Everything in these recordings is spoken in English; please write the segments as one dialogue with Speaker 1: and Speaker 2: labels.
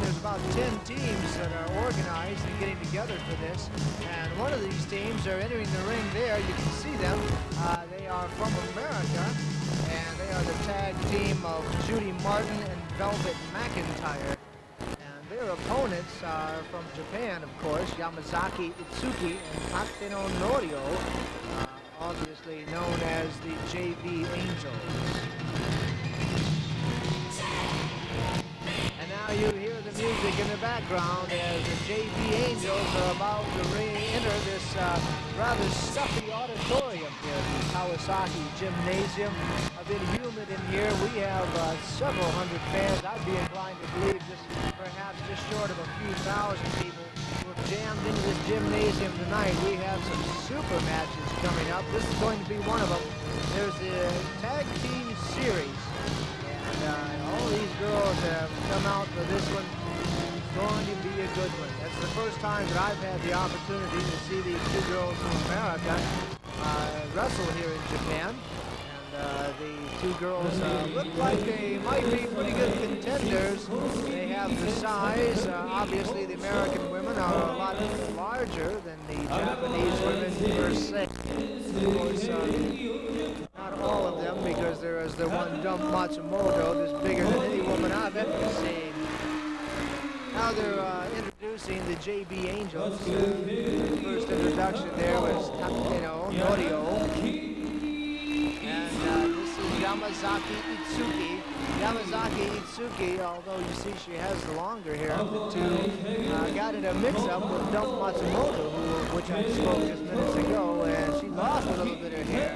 Speaker 1: there's about 10 teams that are organized and getting together for this. And one of these teams are entering the ring there. You can see them. They are from America, and they are the tag team of Judy Martin and Velvet McIntyre. And their opponents are from Japan, of course, Yamazaki Itsuki and Takeno Norio, obviously known as the JV Angels. Now you hear the music in the background as the JV Angels are about to enter this rather stuffy auditorium here at the Kawasaki Gymnasium. A bit humid in here. We have several hundred fans. I'd be inclined to believe perhaps just short of a few thousand people who have jammed into this gymnasium tonight. We have some super matches coming up. This is going to be one of them. There's the Tag Team Series. All these girls have come out for this one. It's going to be a good one. That's the first time that I've had the opportunity to see these two girls from America wrestle here in Japan. And the two girls look like they might be pretty good contenders. They have the size. Obviously, the American women are a lot larger than the Japanese women per se. Of course, not all of them, because there is the one Dump Matsumoto that's bigger than any woman I've ever seen. Now they're introducing the JB Angels. The first introduction there was Takeno Norio. And this is Yamazaki Itsuki. Yamazaki Itsuki, although you see she has the longer hair of the two, got in a mix-up with Dump Matsumoto, which I spoke just minutes ago, and she lost a little bit of hair.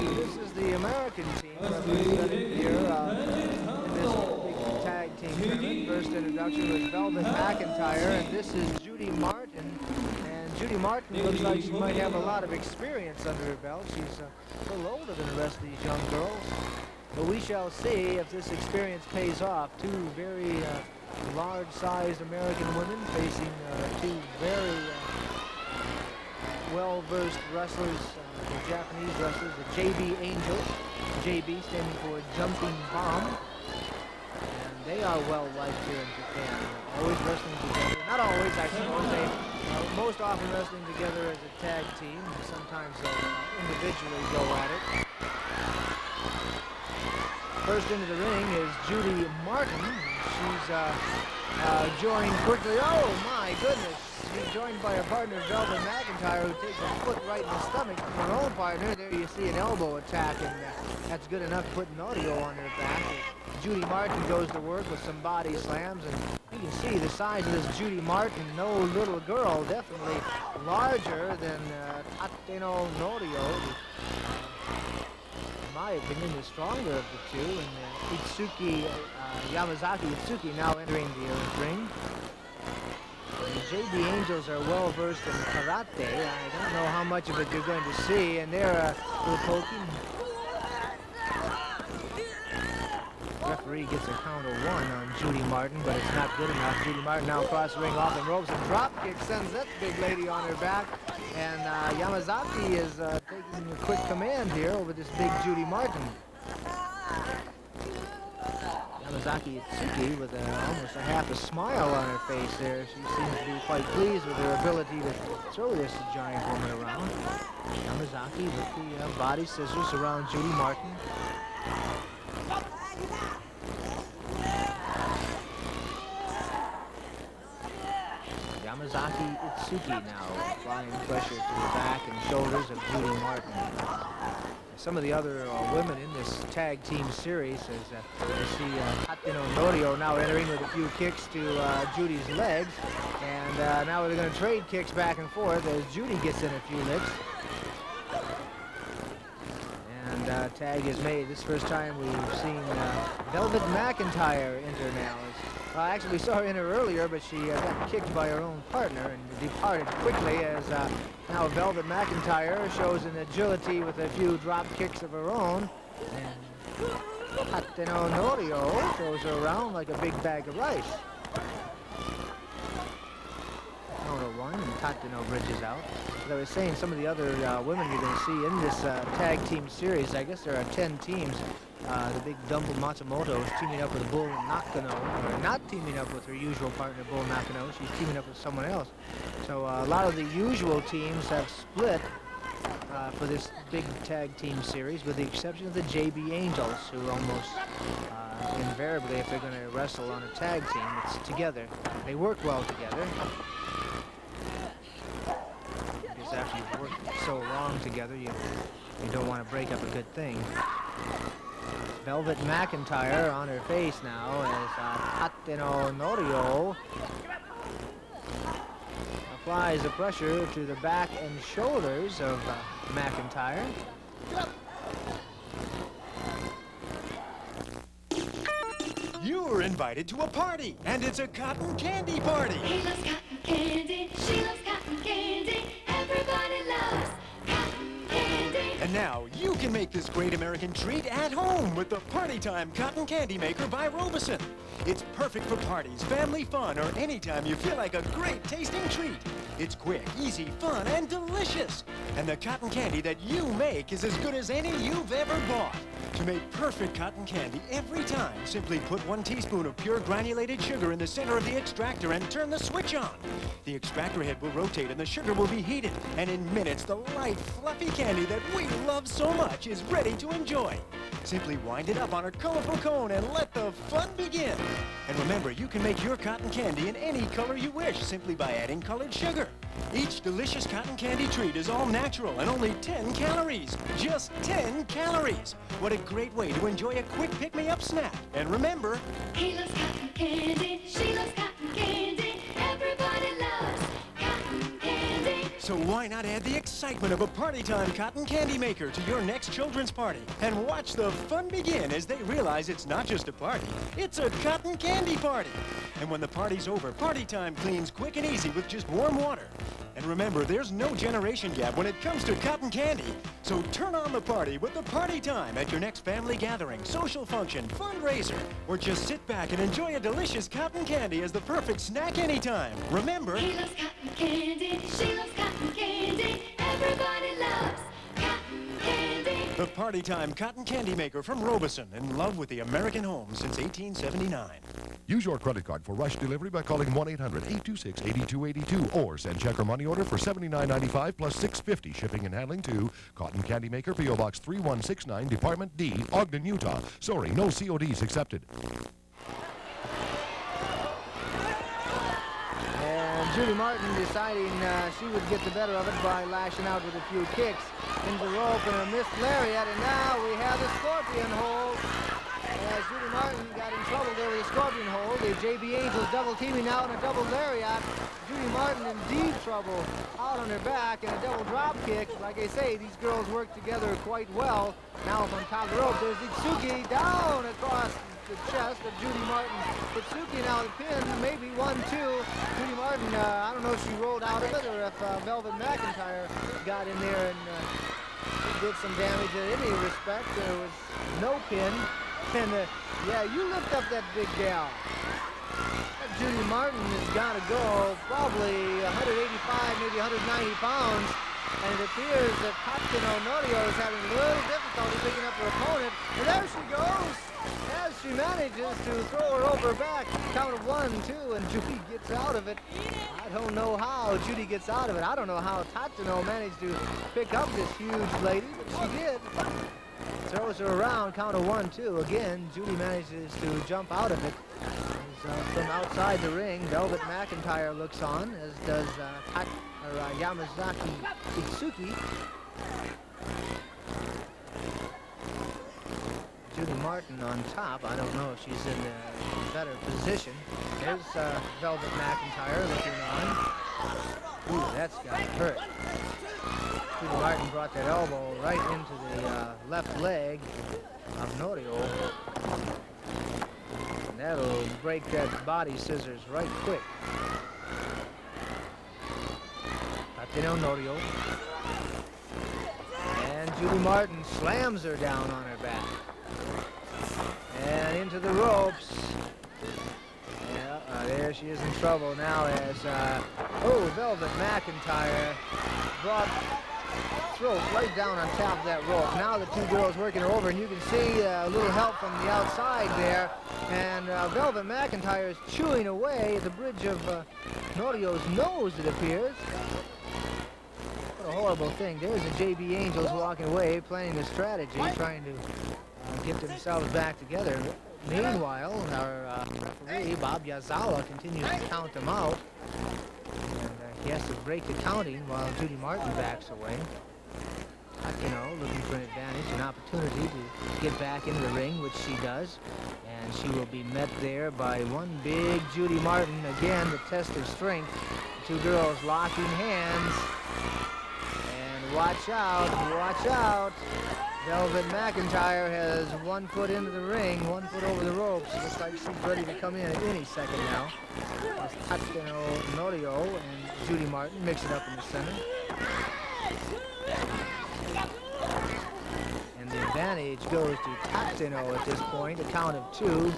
Speaker 1: This is the American team represented here in this big tag team tournament. First introduction was Velvet McIntyre, and this is Judy Martin. And Judy Martin looks like she might have a lot of experience under her belt. She's a little older than the rest of these young girls. But we shall see if this experience pays off. Two very large-sized American women facing two very well-versed wrestlers, the Japanese wrestlers, the JB Angels. JB standing for Jumping Bomb. And they are well-liked here in Japan. Always wrestling together. Not always, I suppose. They most often wrestling together as a tag team. Sometimes they'll individually go at it. First into the ring is Judy Martin. She's joined quickly. Oh my goodness! She's joined by her partner Velvet McIntyre, who takes a foot right in the stomach from her own partner. There you see an elbow attack, and that's good enough to put an audio on her back. Judy Martin goes to work with some body slams, and you can see the size of this Judy Martin. No little girl, definitely larger than Takeno Norio. In my opinion, the stronger of the two, and Itsuki, Yamazaki Itsuki now entering the ring. The JB Angels are well versed in karate. I don't know how much of it you're going to see, and they're little poking. Referee gets a count of 1 on Judy Martin, but it's not good enough. Judy Martin now across the ring off the ropes, and drop kick sends that big lady on her back. And Yamazaki is taking a quick command here over this big Judy Martin. Yamazaki Itsuki with almost a half a smile on her face there. She seems to be quite pleased with her ability to throw this giant woman around. Yamazaki with the body scissors around Judy Martin. Yamazaki Itsuki now applying pressure to the back and shoulders of Judy Martin. Some of the other women in this tag team series, as you see Takeno Norio now entering with a few kicks to Judy's legs. And now they're going to trade kicks back and forth as Judy gets in a few licks. And tag is made. This first time we've seen Velvet McIntyre enter now. Actually, we saw her enter earlier, but she got kicked by her own partner and departed quickly as now Velvet McIntyre shows an agility with a few drop kicks of her own. And Takeno Norio throws her around like a big bag of rice. Count of 1, and Takeno bridges out. As I was saying, some of the other women you're going to see in this tag team series, I guess there are 10 teams. The big Dampul Matsumoto is teaming up with Bull Nakano, or not teaming up with her usual partner Bull Nakano. She's teaming up with someone else. So a lot of the usual teams have split for this big tag team series, with the exception of the JB Angels, who almost invariably, if they're going to wrestle on a tag team, it's together. They work well together. Because after you've worked so long together, you don't want to break up a good thing. Velvet McIntyre on her face now as Tateno Norio applies the pressure to the back and shoulders of McIntyre.
Speaker 2: You're invited to a party, and it's a cotton candy party.
Speaker 3: He loves cotton candy, she loves cotton candy, everybody loves cotton candy.
Speaker 2: And now you can make this great American treat at home with the Party Time Cotton Candy Maker by Robeson. It's perfect for parties, family fun, or anytime you feel like a great tasting treat. It's quick, easy, fun, and delicious. And the cotton candy that you make is as good as any you've ever bought. To make perfect cotton candy every time, simply put 1 teaspoon of pure granulated sugar in the center of the extractor and turn the switch on. The extractor head will rotate and the sugar will be heated. And in minutes, the light, fluffy candy that we love so much is ready to enjoy. Simply wind it up on a colorful cone and let the fun begin. And remember, you can make your cotton candy in any color you wish simply by adding colored sugar. Each delicious cotton candy treat is all natural and only 10 calories. Just 10 calories. What a great way to enjoy a quick pick-me-up snack. And remember,
Speaker 3: He loves cotton candy, she loves cotton candy, everybody loves cotton candy.
Speaker 2: so why not add the excitement of a Party Time Cotton Candy Maker to your next children's party and watch the fun begin as they realize it's not just a party, it's a cotton candy party. And when the party's over, Party Time cleans quick and easy with just warm water. And remember, there's no generation gap when it comes to cotton candy. So turn on the party with the Party Time at your next family gathering, social function, fundraiser, or just sit back and enjoy a delicious cotton candy as the perfect snack anytime. Remember,
Speaker 3: He loves cotton candy, she loves cotton candy, everybody loves cotton candy.
Speaker 2: the Party Time Cotton Candy Maker from Robeson, in love with the American home since 1879.
Speaker 4: Use your credit card for rush delivery by calling 1-800-826-8282 or send check or money order for $79.95 plus $6.50 shipping and handling to Cotton Candy Maker, P.O. Box 3169, Department D, Ogden, Utah. Sorry, no CODs accepted.
Speaker 1: And Judy Martin deciding she would get the better of it by lashing out with a few kicks into the rope and a missed lariat, and now we have the scorpion hold. As Judy Martin got in trouble there with a scorpion hold, the JB Angels double teaming now in a double lariat. Judy Martin in deep trouble out on her back and a double drop kick. Like I say, these girls work together quite well. Now from top of the rope, there's Itsuki down across the chest of Judy Martin. Itsuki now the pin, maybe 1-2. Judy Martin, I don't know if she rolled out of it or if Velvet McIntyre got in there and did some damage in any respect. There was no pin. And yeah, you lift up that big gal. That Judy Martin has got to go probably 185, maybe 190 pounds. And it appears that Tatsuno Norio is having a little difficulty picking up her opponent. And there she goes, as she manages to throw her over her back. Count of 1, 2, and Judy gets out of it. I don't know how Judy gets out of it. I don't know how Tatsuno managed to pick up this huge lady, but she did. Throws her around, count of 1, 2. Again, Judy manages to jump out of it. From outside the ring, Velvet McIntyre looks on, as does Yamazaki Itsuki. Judy Martin on top. I don't know if she's in a better position. There's Velvet McIntyre looking on. Ooh, that's got hurt. Judy Martin brought that elbow right into the left leg of Norio. And that'll break that body scissors right quick. Tatsuno Norio. And Judy Martin slams her down on her back. And into the ropes. Yeah, there she is in trouble now as, Velvet McIntyre brought throat right down on top of that rope. Now the two girls working her over, and you can see a little help from the outside there. And Velvet McIntyre is chewing away at the bridge of Norio's nose, it appears. What a horrible thing. There's the JB Angels walking away, planning a strategy, trying to get themselves back together. Meanwhile, our referee, Bob Yazawa, continues to count them out. And he has to break the counting while Judy Martin backs away. Takino looking for an advantage, an opportunity to get back into the ring, which she does. And she will be met there by one big Judy Martin. Again, the test of strength. The two girls locking hands. And watch out, watch out. Velvet McIntyre has 1 foot into the ring, 1 foot over the ropes. Looks like she's ready to come in at any second now. As Takino Norio and Judy Martin mix it up in the center. And the advantage goes to Takino at this point, a count of 2.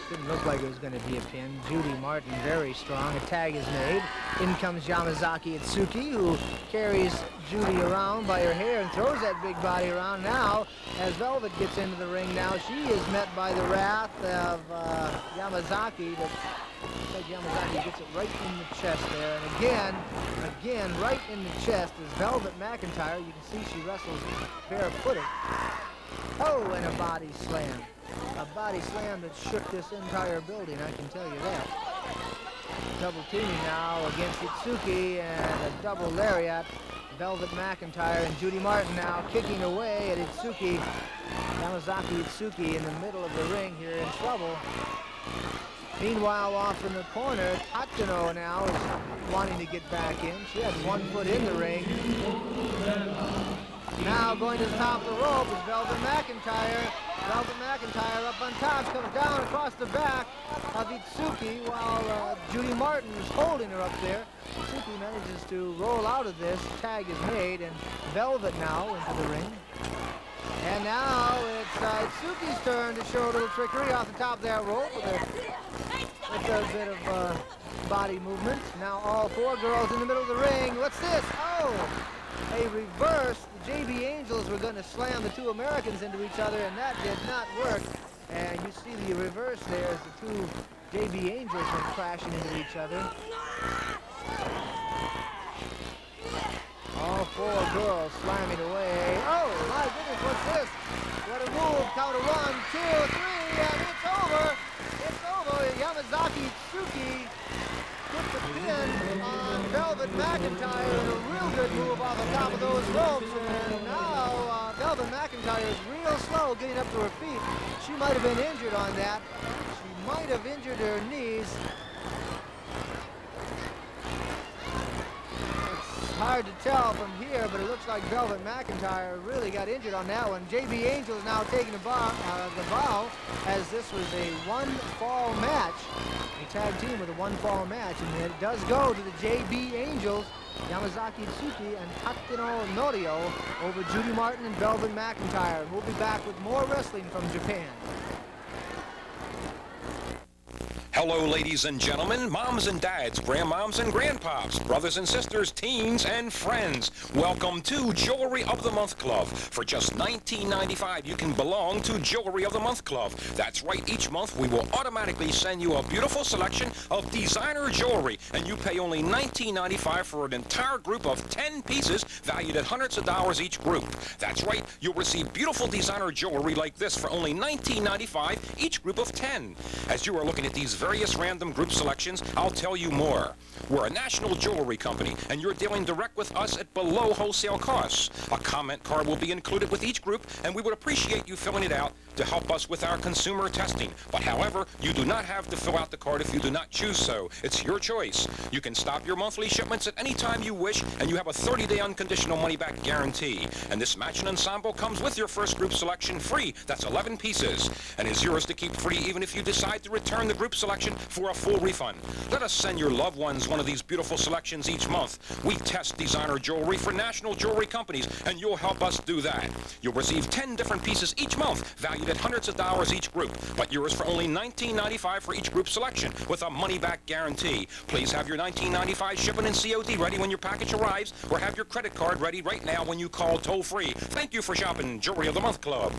Speaker 1: Didn't look like it was going to be a pin. Judy Martin very strong. A tag is made. In comes Yamazaki Itsuki, who carries Judy around by her hair and throws that big body around. Now, as Velvet gets into the ring now, she is met by the wrath of Yamazaki. But looks like Yamazaki gets it right in the chest there. And again, right in the chest is Velvet McIntyre. You can see she wrestles barefooted. Oh, and a body slam. A body slam that shook this entire building, I can tell you that. Double teaming now against Itsuki and a double lariat. Velvet McIntyre and Judy Martin now kicking away at Itsuki. Yamazaki Itsuki in the middle of the ring here in trouble. Meanwhile, off in the corner, Takino now is wanting to get back in. She has 1 foot in the ring. Now going to the top of the rope is Velvet McIntyre. Velvet McIntyre up on top, comes down across the back of Itsuki while Judy Martin is holding her up there. Itsuki manages to roll out of this. Tag is made, and Velvet now into the ring. And now it's Itsuki's turn to show a little trickery off the top of that rope with a bit of body movement. Now all 4 girls in the middle of the ring. What's this? Oh! A reverse. The JB Angels were going to slam the 2 Americans into each other, and that did not work. And you see the reverse there as the 2 JB Angels went crashing into each other. All 4 girls slamming away. Oh, my goodness, what's this? What a move. Count of 1, 2, 3, and it's over. It's over. Yamazaki Itsuki put the pin on Velvet McIntyre in a real good move off the top of those ropes. And now Velvet McIntyre is real slow getting up to her feet. She might have been injured on that. She might have injured her knees. It's hard to tell from here, but it looks like Velvet McIntyre really got injured on that one. JB Angel is now taking the bow as this was a 1-fall match. A tag team with a 1-fall match, and it does go to the JB Angels, Yamazaki Itsuki and Takino Norio over Judy Martin and Velvet McIntyre. We'll be back with more wrestling from Japan.
Speaker 5: Hello, ladies and gentlemen, moms and dads, grandmoms and grandpops, brothers and sisters, teens and friends. Welcome to Jewelry of the Month Club. For just $19.95, you can belong to Jewelry of the Month Club. That's right, each month we will automatically send you a beautiful selection of designer jewelry, and you pay only $19.95 for an entire group of 10 pieces valued at hundreds of dollars each group. That's right, you'll receive beautiful designer jewelry like this for only $19.95 each group of 10. As you are looking at these various random group selections, I'll tell you more. We're a national jewelry company, and you're dealing direct with us at below wholesale costs. A comment card will be included with each group, and we would appreciate you filling it out to help us with our consumer testing. But however, you do not have to fill out the card if you do not choose so. It's your choice. You can stop your monthly shipments at any time you wish, and you have a 30-day unconditional money-back guarantee. And this matching ensemble comes with your first group selection free. That's 11 pieces, and is yours to keep free even if you decide to return the group selection for a full refund. Let us send your loved ones one of these beautiful selections each month. We test designer jewelry for national jewelry companies, and you'll help us do that. You'll receive 10 different pieces each month, valued valued at hundreds of dollars each group, but yours for only $19.95 for each group selection with a money-back guarantee. Please have your $19.95 shipping and COD ready when your package arrives, or have your credit card ready right now when you call toll-free. Thank you for shopping Jewelry of the Month Club.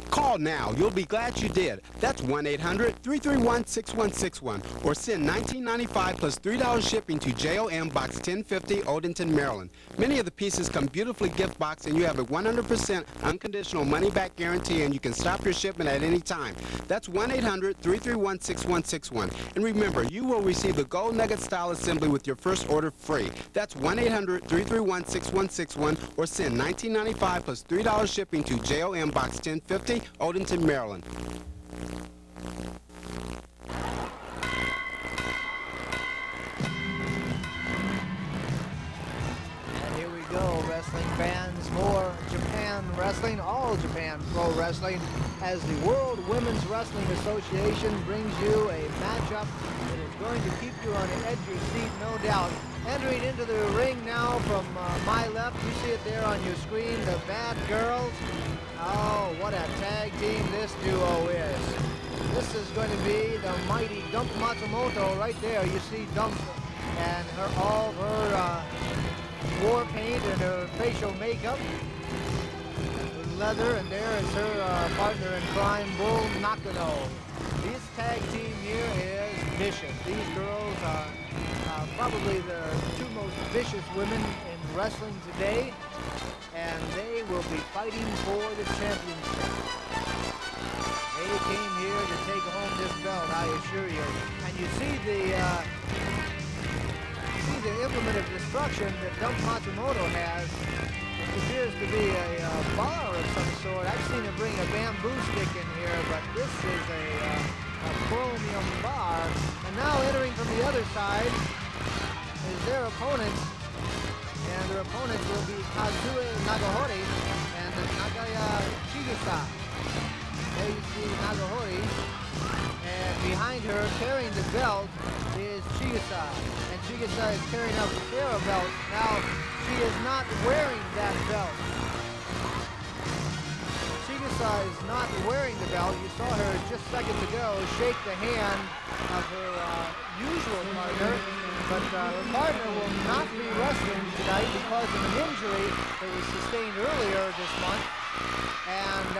Speaker 6: Call now. You'll be glad you did. That's 1-800-331-6161. Or send $19.95 plus $3 shipping to JOM Box 1050, Odenton, Maryland. Many of the pieces come beautifully gift boxed, and you have a 100% unconditional money-back guarantee, and you can stop your shipment at any time. That's 1-800-331-6161. And remember, you will receive the Gold Nugget Style Assembly with your first order free. That's 1-800-331-6161. Or send $19.95 plus $3 shipping to JOM Box 1050, Odenton, Maryland.
Speaker 1: And here we go, wrestling fans. More Japan wrestling, all Japan pro wrestling, as the World Women's Wrestling Association brings you a matchup that is going to keep you on the edge of your seat, no doubt. Entering into the ring now from my left, you see it there on your screen, the Bad Girls. Oh, what a tag team this duo is. This is going to be the mighty Dump Matsumoto right there. You see Dump and all of her war paint and her facial makeup. Leather, and there is her partner in crime, Bull Nakano. This tag team here is vicious. These girls are probably the two most vicious women in wrestling today, and they will be fighting for the championship. They came here to take home this belt, I assure you. And you see the implement of destruction that Dump Matsumoto has. It appears to be a bar of some sort. I've seen her bring a bamboo stick in here, but this is a chromium bar. And now entering from the other side is their opponents. And their opponents will be Kazue Nagahori and Nagaya Chigusa. There you see Nagahori. And behind her, carrying the belt, is Chigusa. And Chigusa is carrying out the Sarah belt. Now, she is not wearing that belt. Chigusa is not wearing the belt. You saw her just seconds ago shake the hand of her usual partner. But her partner will not be wrestling tonight because of an injury that was sustained earlier this month. And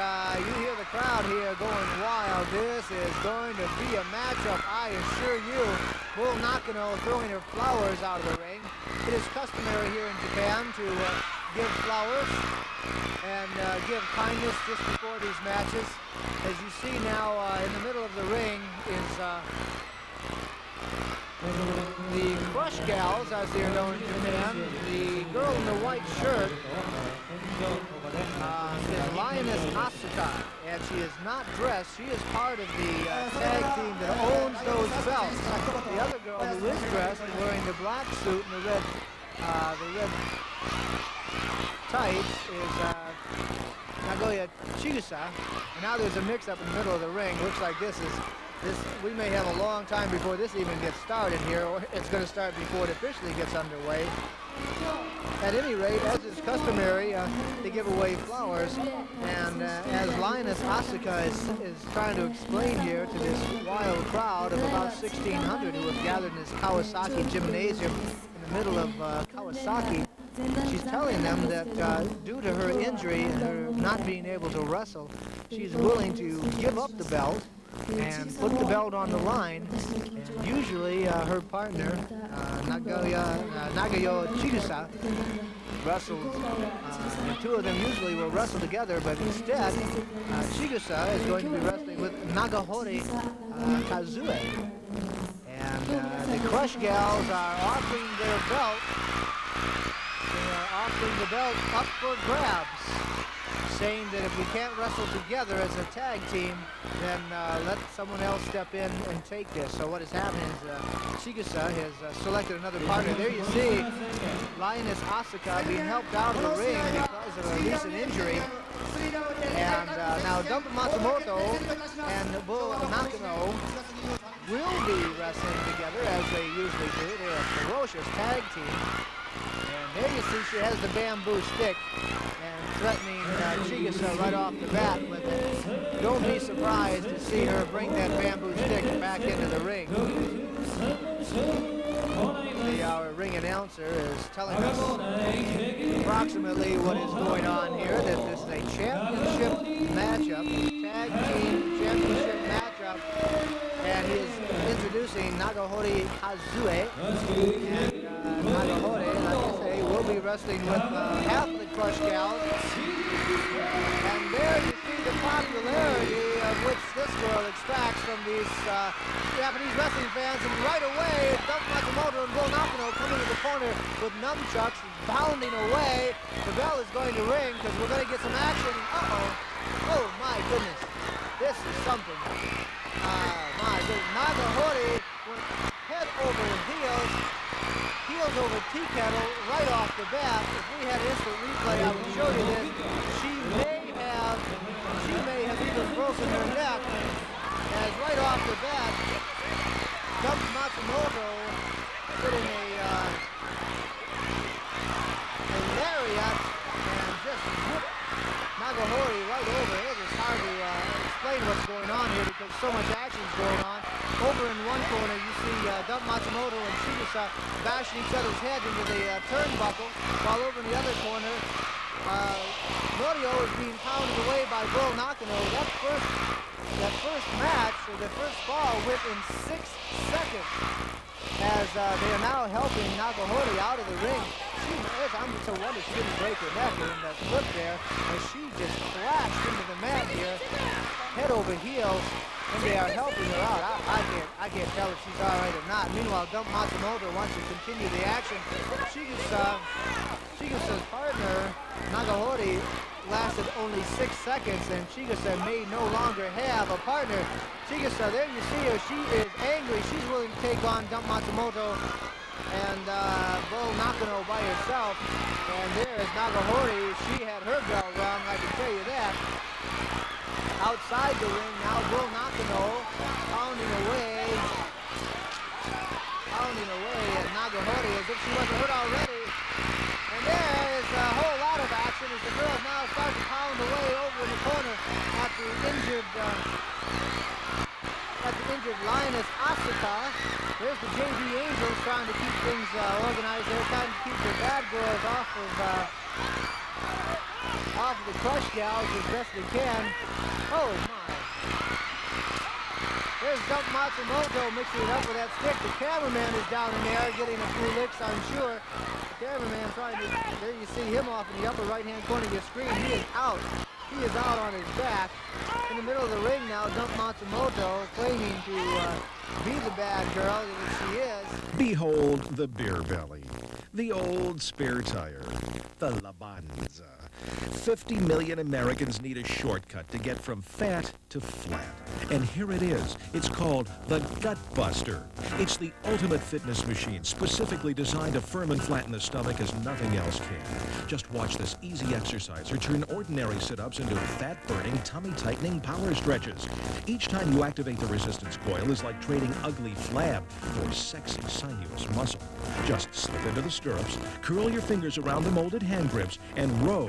Speaker 1: you hear the crowd here going wild. This is going to be a matchup, I assure you. Bull Nakano throwing her flowers out of the ring. It is customary here in Japan to give flowers and give kindness just before these matches. As you see now, in the middle of the ring is the Crush Gals, as they are known in Japan. The girl in the white shirt is Lioness Asuka, and she is not dressed. She is part of the tag team that owns those belts. The other girl who is dressed, wearing the black suit and the red tights, is Nagoya Chigusa. And now there's a mix-up in the middle of the ring. Looks like we may have a long time before this even gets started here, or it's going to start before it officially gets underway. At any rate, as is customary, they give away flowers, and as Lioness Asuka is trying to explain here to this wild crowd of about 1,600 who have gathered in this Kawasaki gymnasium in the middle of Kawasaki, she's telling them that due to her injury and her not being able to wrestle, she's willing to give up the belt and put the belt on the line. And usually her partner, Nagayo Chigusa, wrestles. The two of them usually will wrestle together, but instead, Chigusa is going to be wrestling with Nagahori Kazue. And the Crush Gals are offering their belt. They are offering the belt up for grabs, saying that if we can't wrestle together as a tag team, then let someone else step in and take this. So what has happened is Chigusa has selected another partner. There you see Lioness Asuka being helped out of the ring because of a recent injury. And now Dump Matsumoto and Bull Nakano will be wrestling together as they usually do. They're a ferocious tag team. And there you see she has the bamboo stick and threatening Chigusa right off the bat with it. Don't be surprised to see her bring that bamboo stick back into the ring. Our ring announcer is telling us approximately what is going on here, that this is a championship matchup, tag team championship matchup, and he is introducing Nagahori Hazue, and Nagahori, like I say, will be wrestling with half the Crush Gals, and there you see the popularity of which this girl extracts from these Japanese wrestling fans, and right away, Danshu Matsumoto and Bull Nakano coming to the corner with nunchucks, bounding away. The bell is going to ring because we're going to get some action. Uh-oh. Oh, my goodness. This is something. My goodness. Nagahori went head over heels, heels over tea kettle right off the bat. If we had instant replay, I would show you this. She may have even broken her neck, as right off the bat, Danshu Matsumoto getting a lariat and just whipped Nagahori right over. It is hard to explain what's going on here because so much action's going on. Over in one corner, you see Danshu Matsumoto and Chigusa bashing each other's heads into the turnbuckle, while over in the other corner, Norio is being pounded away by Bull Nakano. That first match, or the first fall, went in 6 seconds as they are now helping Nagahori out of the ring. I'm so wonder she didn't break her neck in that flip there, as she just crashed into the mat here, head over heels, and they are helping her out. I can't tell if she's all right or not. Meanwhile, Danshu Matsumoto wants to continue the action. Chigusa's partner, Nagahori, lasted only 6 seconds, and Chigusa may no longer have a partner. Chigusa, there you see her. She is angry. She's willing to take on Danshu Matsumoto and Bull Nakano by herself. And there is Nagahori. She had her bell rung, I can tell you that. Outside the ring now, Bull Nakano pounding away at Nagahori as if she wasn't hurt already. And there is a whole lot of action as the girls now start to pound away over in the corner at the injured Lioness Asuka. There's the JV Angels trying to keep things organized. They're trying to keep the bad girls off of the Crush Gals as best they can. Oh my. There's Danshu Matsumoto mixing it up with that stick. The cameraman is down in there getting a few licks, I'm sure. The cameraman trying to, there you see him off in the upper right-hand corner of your screen. He is out. He is out on his back. In the middle of the ring now, Danshu Matsumoto claiming to be the bad girl, as she is.
Speaker 4: Behold the beer belly, the old spare tire, the Labanza. 50 million Americans need a shortcut to get from fat to flat. And here it is. It's called the Gut Buster. It's the ultimate fitness machine, specifically designed to firm and flatten the stomach as nothing else can. Just watch this easy exercise turn ordinary sit-ups into fat-burning, tummy-tightening power stretches. Each time you activate the resistance coil is like trading ugly flab for sexy, sinuous muscle. Just slip into the stirrups, curl your fingers around the molded hand grips, and row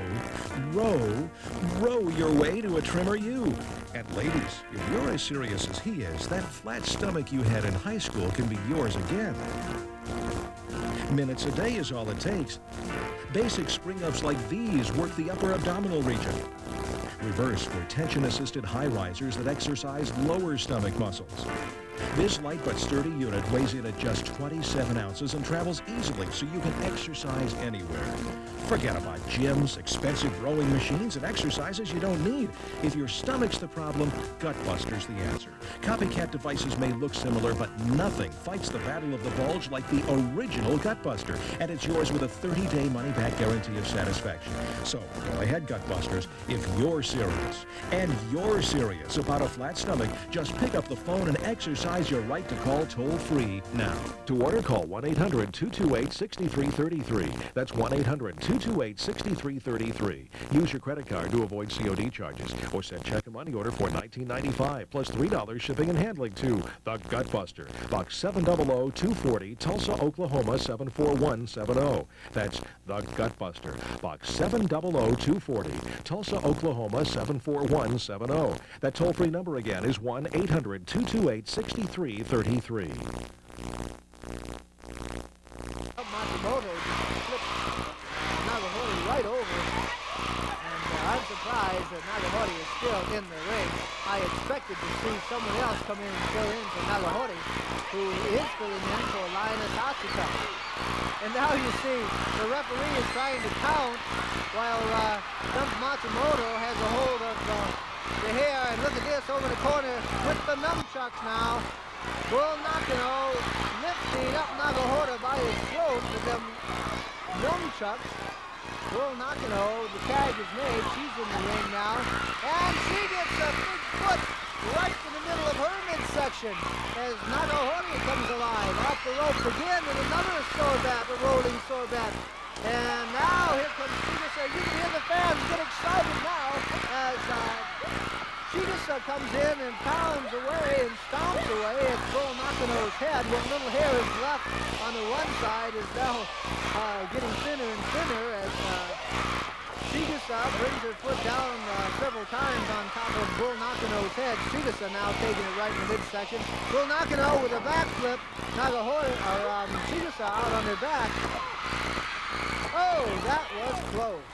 Speaker 4: your way to a trimmer you. And ladies, if you're as serious as he is, that flat stomach you had in high school can be yours again. Minutes a day is all it takes. Basic spring-ups like these work the upper abdominal region. Reverse for tension-assisted high risers that exercise lower stomach muscles. This light but sturdy unit weighs in at just 27 ounces and travels easily so you can exercise anywhere. Forget about gyms, expensive rowing machines, and exercises you don't need. If your stomach's the problem, Gut Buster's the answer. Copycat devices may look similar, but nothing fights the battle of the bulge like the original Gut Buster. And it's yours with a 30-day money-back guarantee of satisfaction. So, go ahead, Gut Busters. If you're serious, and you're serious about a flat stomach, just pick up the phone and exercise exercise your right to call toll-free now. To order, call 1-800-228-6333. That's 1-800-228-6333. Use your credit card to avoid COD charges, or send check and money order for $19.95 plus $3 shipping and handling to The Gutbuster, Box 700-240, Tulsa, Oklahoma 74170. That's The Gutbuster, Box 700-240, Tulsa, Oklahoma 74170. That toll-free number again is 1-800-228-6333.
Speaker 1: Matsumoto just flipped Nagahori right over, and I'm surprised that Nagahori is still in the ring. I expected to see someone else come in and fill in for Nagahori, who is filling in for Lioness Asuka. And now you see the referee is trying to count while Dump Matsumoto has a hold of the hair, and look at this over the corner with the nunchucks now. Bull Nakano lifting up Nagahori by his throat with them nunchucks. Bull Nakano, the tag is made. She's in the ring now. And she gets a big foot right in the middle of her midsection as Nagahori comes alive. Off the ropes again with another sorebat, a rolling sorebat. And now here comes Chigusa. You can hear the fans get excited now as Chigusa comes in and pounds away and stomps away at Bull Nakano's head. What little hair is left on the one side is now getting thinner and thinner as Chigusa brings her foot down several times on top of Bull Nakano's head. Chigusa now taking it right in the midsection. Bull Nakano with a backflip. Chigusa out on her back. Oh, that was close.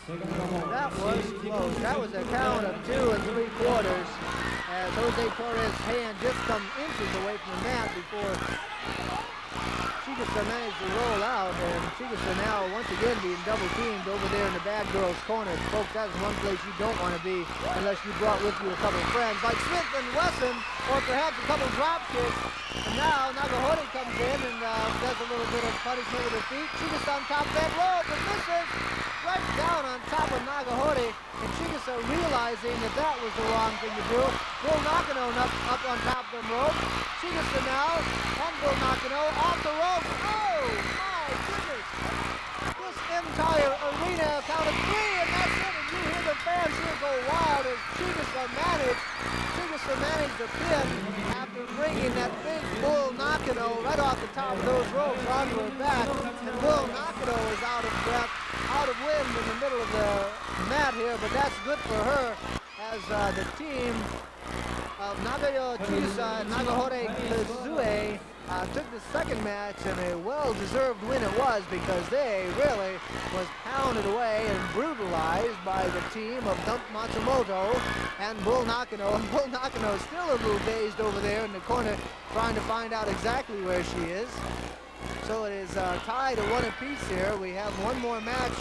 Speaker 1: That was close. That was a count of 2 3/4 as Jose Torres' hand just come inches away from the mat before Chigusa managed to roll out, and Chigusa now once again being double teamed over there in the bad girl's corner. Folks, that's one place you don't want to be unless you brought with you a couple of friends like Smith and Wesson, or perhaps a couple drop kicks. And now Nagahori comes in and does a little bit of punishment with her feet. Chigusa on top of that rope, and misses right down on top of Nagahori. And Chigusa realizing that that was the wrong thing to do. Bull Nakano up on top of the rope. Chigusa now, and Bull Nakano off the rope. Oh my goodness! This entire arena counted 3, and that's it. And you hear the fans here go wild as Chigusa managed to pin after bringing that big Bull Nakano right off the top of those ropes onto her back. And Bull Nakano is out of breath, out of wind in the middle of the mat here, but that's good for her as the team of Nagayo Chigusa and Nagahori Kazue took the second match, and a well-deserved win it was because they really was pounded away and brutalized by the team of Dump Matsumoto and Bull Nakano. And Bull Nakano is still a little dazed over there in the corner trying to find out exactly where she is. So it is tied at 1 apiece here. We have one more match,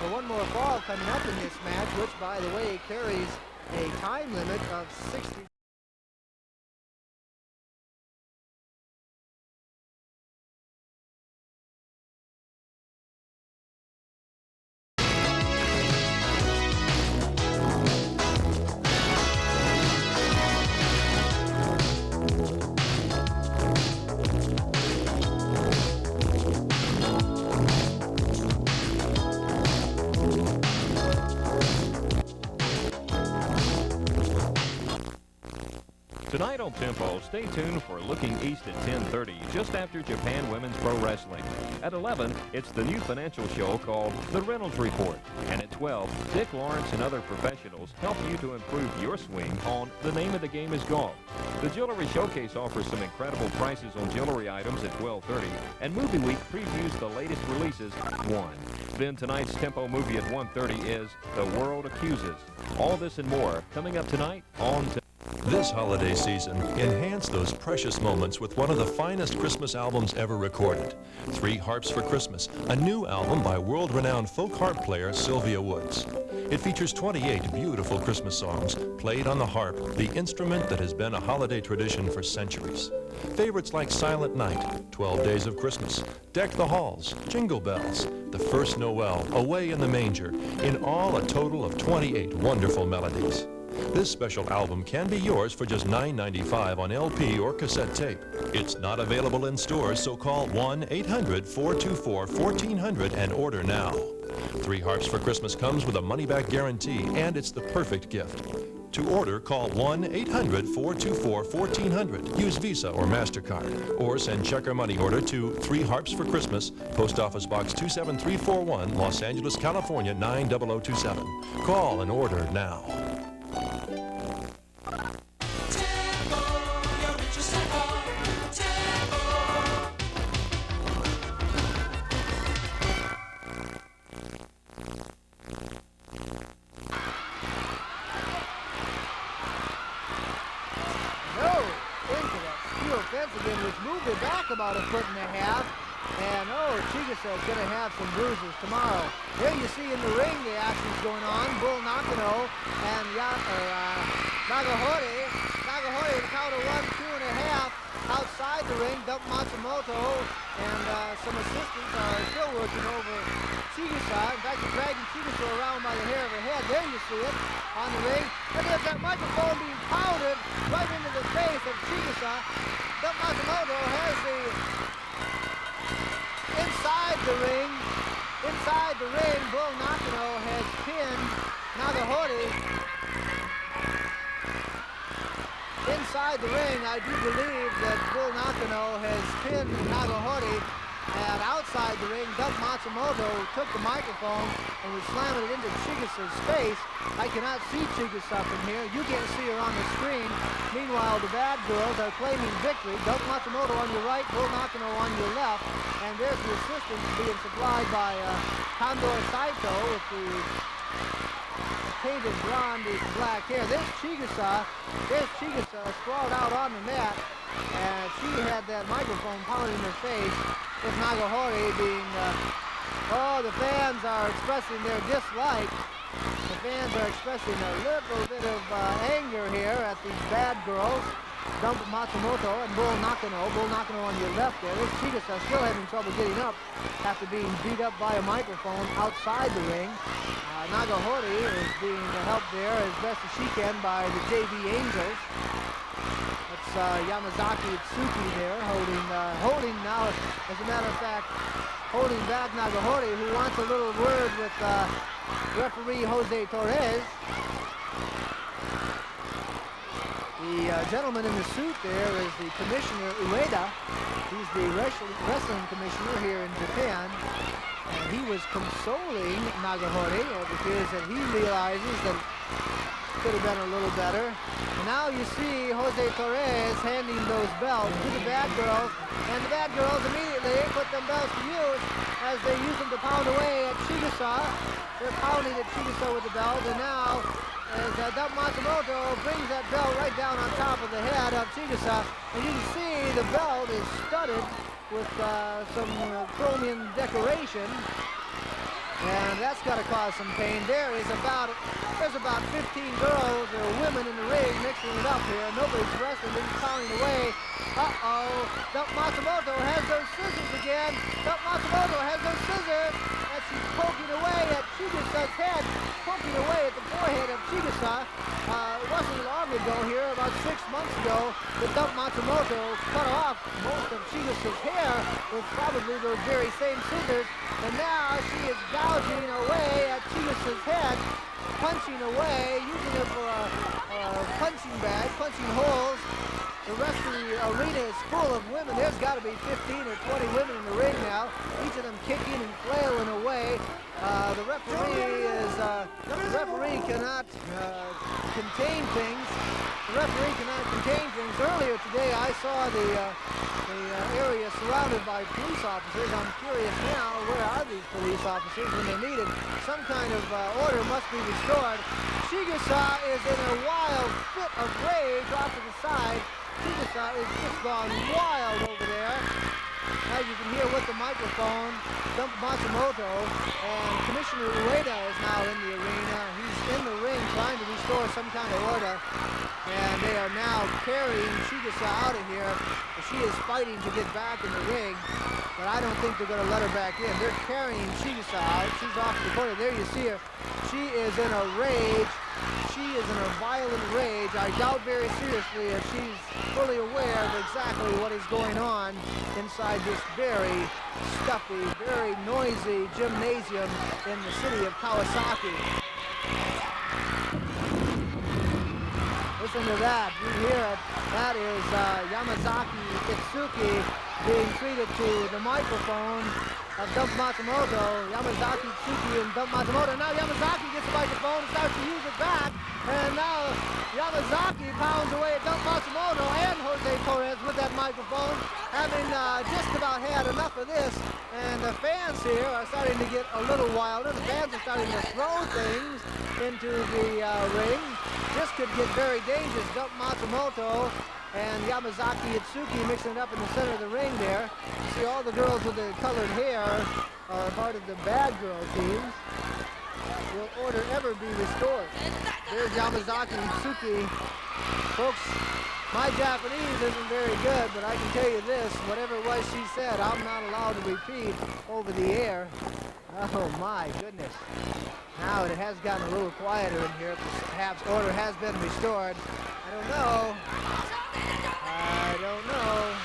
Speaker 1: or one more fall coming up in this match, which, by the way, carries a time limit of 60.
Speaker 7: Tonight on Tempo, stay tuned for Looking East at 10:30, just after Japan Women's Pro Wrestling. At 11, it's the new financial show called The Reynolds Report. And at 12, Dick Lawrence and other professionals help you to improve your swing on The Name of the Game is Golf. The Jewelry Showcase offers some incredible prices on jewelry items at 12:30, and Movie Week previews the latest releases at 1. Then tonight's Tempo movie at 1:30 is The World Accuses. All this and more coming up tonight on Tempo.
Speaker 8: This holiday season, enhance those precious moments with one of the finest Christmas albums ever recorded. 3 Harps for Christmas, a new album by world-renowned folk harp player Sylvia Woods. It features 28 beautiful Christmas songs played on the harp, the instrument that has been a holiday tradition for centuries. Favorites like Silent Night, 12 Days of Christmas, Deck the Halls, Jingle Bells, The First Noel, Away in the Manger, in all a total of 28 wonderful melodies. This special album can be yours for just $9.95 on LP or cassette tape. It's not available in stores, so call 1-800-424-1400 and order now. 3 Harps for Christmas comes with a money-back guarantee, and it's the perfect gift. To order, call 1-800-424-1400. Use Visa or MasterCard. Or send check or money order to 3 Harps for Christmas, Post Office Box 27341, Los Angeles, California 90027. Call and order now.
Speaker 1: About a foot and a half, and Chigusa is going to have some bruises tomorrow. Here you see in the ring the action's going on. Bull Nakano and Nagahori. Nagahori in count of 1, 2.5 outside the ring. Dump Matsumoto and some assistants are still working over Chigusa. In fact, they're dragging Chigusa around by the hair of her head. There you see it on the ring. And there's that microphone being pounded right into the face of Chigusa. Dump Matsumoto has the inside the ring. Bull Nakano has pinned Nagahori. Inside the ring, I do believe that Bull Nakano has pinned Nagahori. And outside the ring, Dump Matsumoto took the microphone and was slamming it into Chigusa's face. I cannot see Chigusa from here. You can't see her on the screen. Meanwhile, the bad girls are claiming victory. Dump Matsumoto on your right, Bull Nakano on your left. And there's the assistance being supplied by Condo Saito with the painted blonde black hair. There's Chigusa sprawled out on the mat. And she had that microphone pounded in her face with Nagahori being, the fans are expressing their dislike. The fans are expressing a little bit of anger here at these bad girls. Dump Matsumoto and Bull Nakano. Bull Nakano on your left there. This Chigusa still having trouble getting up after being beat up by a microphone outside the ring. Nagahori is being helped there as best as she can by the JV Angels. That's Yamazaki Itsuki there holding now, as a matter of fact, holding back Nagahori, who wants a little word with referee Jose Torres. The gentleman in the suit there is the Commissioner Ueda. He's the wrestling commissioner here in Japan. And he was consoling Nagahori. It appears that he realizes that could have been a little better. And now you see Jose Torres handing those belts to the bad girls, and the bad girls immediately put them belts to use as they use them to pound away at Chigusa. They're pounding at Chigusa with the belt, and now as Dump Matsumoto brings that belt right down on top of the head of Chigusa, and you can see the belt is studded with some chromium decoration. And that's got to cause some pain. There's about 15 girls or women in the ring mixing it up here. Nobody's wrestling, they're just pounding away. Dump Matsumoto has those scissors again. Dump Matsumoto has those scissors. And she's poking away at Chigusa's head, poking away at the forehead of Chigusa. It wasn't long ago here, about 6 months ago, that Dump Matsumoto cut off most of Chigusa's hair with probably those very same scissors. And now she is gouging away at Chigusa's head, punching away, using it for a punching bag, punching holes. The rest of the arena is full of women. There's got to be 15 or 20 women in the ring now, each of them kicking and flailing away. The referee cannot contain things. The referee cannot contain things. Earlier today, I saw the area surrounded by police officers. I'm curious now, where are these police officers when they're needed? Some kind of order must be restored. Chigusa is in a wild fit of rage off to the side. Chigusa is just gone wild over there. As you can hear with the microphone, Dump Matsumoto, and Commissioner Ueda is now in the arena. He's in the ring trying to restore some kind of order. And they are now carrying Chigusa out of here. She is fighting to get back in the ring, but I don't think they're going to let her back in. They're carrying Chigusa out. She's off the corner. There you see her. She is in a rage. she is in a violent rage. I doubt very seriously if she's fully aware of exactly what is going on inside this very stuffy, very noisy gymnasium in the city of Kawasaki. Listen to that. You hear it. That is Yamazaki Itsuki being treated to the microphone of Dump Matsumoto. Yamazaki Itsuki and Dump Matsumoto. Now Yamazaki gets the microphone and starts to use it back. And now Yamazaki pounds away at Dump Matsumoto and Jose Torres with that microphone, having just about had enough of this. And the fans here are starting to get a little wilder. The fans are starting to throw things into the ring. This could get very dangerous. Dump Matsumoto and Yamazaki Itsuki mixing it up in the center of the ring there. You see all the girls with the colored hair are part of the bad girl teams. Will order ever be restored? There's Yamazaki Itsuki. Folks, my Japanese isn't very good, but I can tell you this, whatever it was she said, I'm not allowed to repeat over the air. Oh my goodness. Now it has gotten a little quieter in here. Perhaps order has been restored. I don't know. I don't know.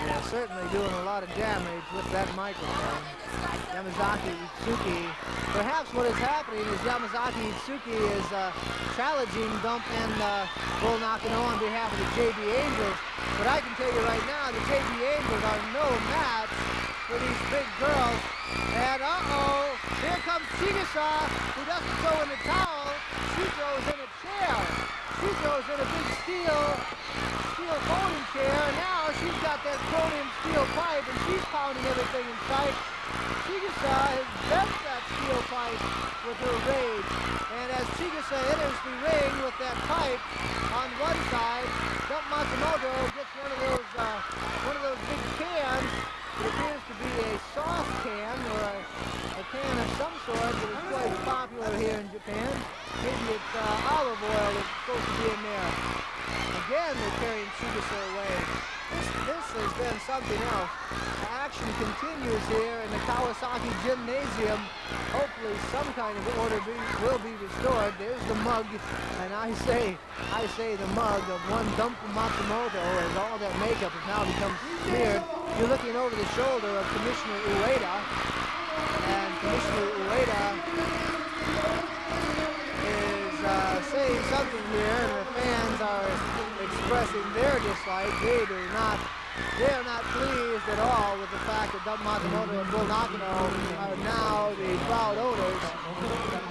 Speaker 1: Yeah, certainly doing a lot of damage with that microphone. Yamazaki Itsuki. Perhaps what is happening is Yamazaki Itsuki is challenging Dump and Bull Nakano on behalf of the JB Angels. But I can tell you right now, the JB Angels are no match for these big girls. And here comes Chigusa, who doesn't throw in the towel. She throws in a chair. She throws in a big steel folding chair. Now she's got that thrown-in steel pipe, and she's pounding everything in sight. Chigusa has bent that steel pipe with her rage. And as Chigusa enters the ring with that pipe on one side, Dump Matsumoto gets one of those big cans. It appears to be a sauce can or a can of some sort that is quite popular here in Japan. Maybe it's olive oil that's supposed to be in there. Again, they're carrying Chigusa away. This has been something else. Action continues here in the Kawasaki Gymnasium. Hopefully some kind of order will be restored. There's the mug, and I say the mug of one Dump Matsumoto as all that makeup has now become smeared. You're looking over the shoulder of Commissioner Ueda, and Commissioner Ueda is saying something here, and the fans are expressing their dislike. They are not pleased at all with the fact that Dump Matsumoto and Bull Nakano are now the proud owners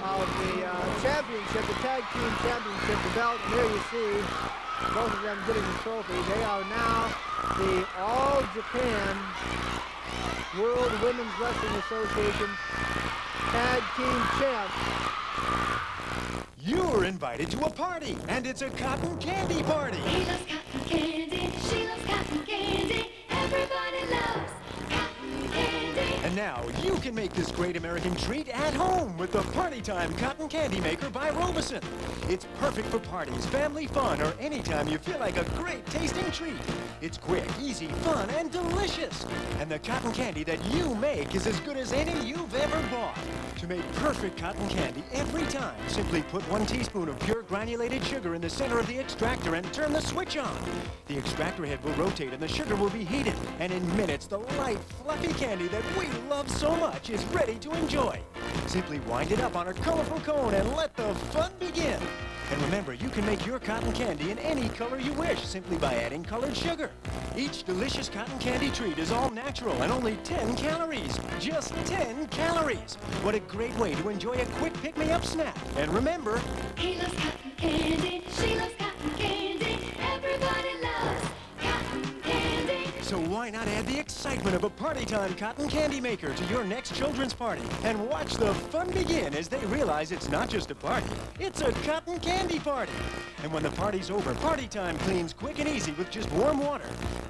Speaker 1: of the championship, the tag team championship, the belt. And there you see both of them getting the trophy. They are now the All Japan World Women's Wrestling Association tag team champs.
Speaker 2: You're invited to a party, and it's a cotton candy party.
Speaker 3: He loves cotton candy, she loves cotton candy, everybody loves cotton candy.
Speaker 2: And now you can make this great American treat at home with the Party Time Cotton Candy Maker by Robeson. It's perfect for parties, family fun, or anytime you feel like a great tasting treat. It's quick, easy, fun, and delicious. And the cotton candy that you make is as good as any you've ever bought. To make perfect cotton candy every time, simply put 1 teaspoon of pure granulated sugar in the center of the extractor and turn the switch on. The extractor head will rotate and the sugar will be heated. And in minutes, the light, fluffy candy that we love so much is ready to enjoy. Simply wind it up on a colorful cone and let the fun begin. And remember, you can make your cotton candy in any color you wish simply by adding colored sugar. Each delicious cotton candy treat is all natural and only 10 calories. Just 10 calories. What a great way to enjoy a quick pick-me-up snack. And remember,
Speaker 3: He loves cotton candy, she loves cotton candy, everybody loves cotton candy.
Speaker 2: so why not add the excitement of a Party Time Cotton Candy Maker to your next children's party and watch the fun begin as they realize it's not just a party, it's a cotton candy party. And when the party's over, Party Time cleans quick and easy with just warm water.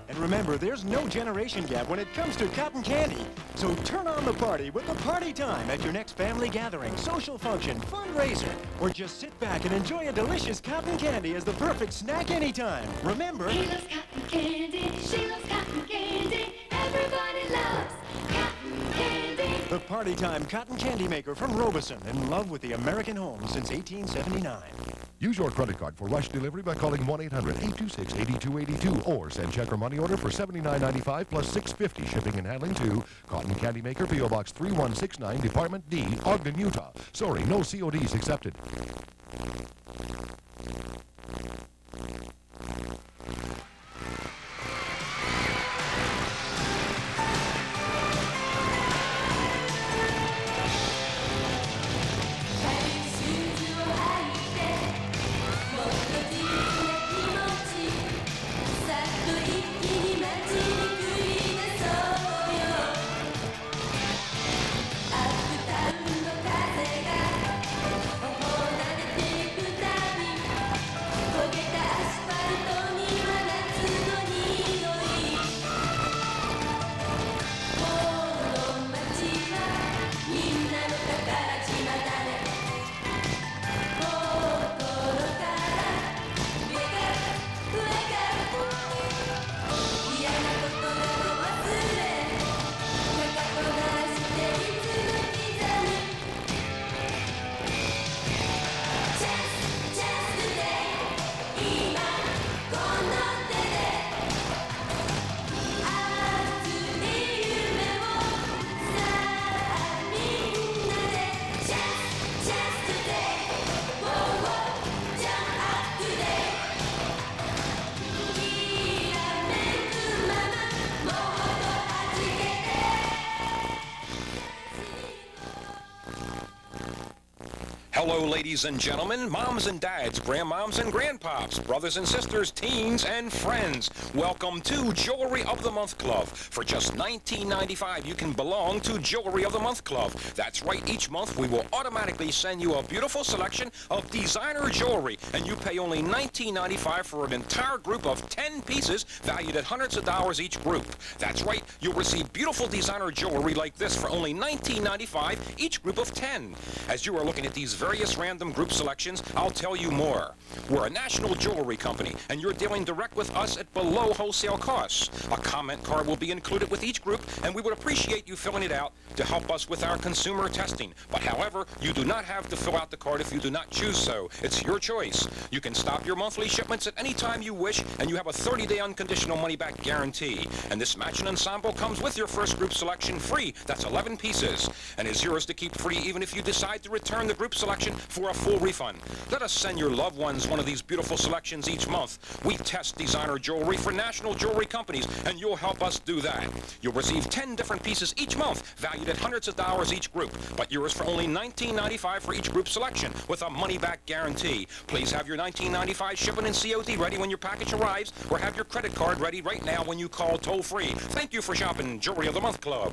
Speaker 2: And remember, there's no generation gap when it comes to cotton candy. So turn on the party with the Party Time at your next family gathering, social function, fundraiser, or just sit back and enjoy a delicious cotton candy as the perfect snack anytime. Remember,
Speaker 3: He loves cotton candy, she loves cotton candy, everybody loves cotton candy.
Speaker 2: the the party time cotton candy maker from Robeson, in love with the American home since 1879.
Speaker 9: Use your credit card for rush delivery by calling 1-800-826-8282 or send check or money order for $79.95 plus $6.50 shipping and handling to Cotton Candy Maker, P.O. Box 3169, Department D, Ogden, Utah. Sorry, no CODs accepted.
Speaker 5: Hello, ladies and gentlemen, moms and dads, grandmoms and grandpops, brothers and sisters, teens and friends. Welcome to Jewelry of the Month Club. For just $19.95, you can belong to Jewelry of the Month Club. That's right, each month we will automatically send you a beautiful selection of designer jewelry, and you pay only $19.95 for an entire group of 10 pieces valued at hundreds of dollars each group. That's right, you'll receive beautiful designer jewelry like this for only $19.95 each group of 10. As you are looking at these various random group selections, I'll tell you more. We're a national jewelry company, and you're dealing direct with us at below wholesale costs. A comment card will be included with each group, and we would appreciate you filling it out to help us with our consumer testing. But however, you do not have to fill out the card if you do not choose so. It's your choice. You can stop your monthly shipments at any time you wish, and you have a 30-day unconditional money-back guarantee. And this matching ensemble comes with your first group selection free. That's 11 pieces, and is yours to keep free even if you decide to return the group selection for a full refund. Let us send your loved ones one of these beautiful selections each month. We test designer jewelry for national jewelry companies, and you'll help us do that. You'll receive 10 different pieces each month, valued at hundreds of dollars each group, but yours for only $19.95 for each group selection with a money-back guarantee. Please have your $19.95 shipping and COD ready when your package arrives, or have your credit card ready right now when you call toll-free. Thank you for shopping Jewelry of the Month Club.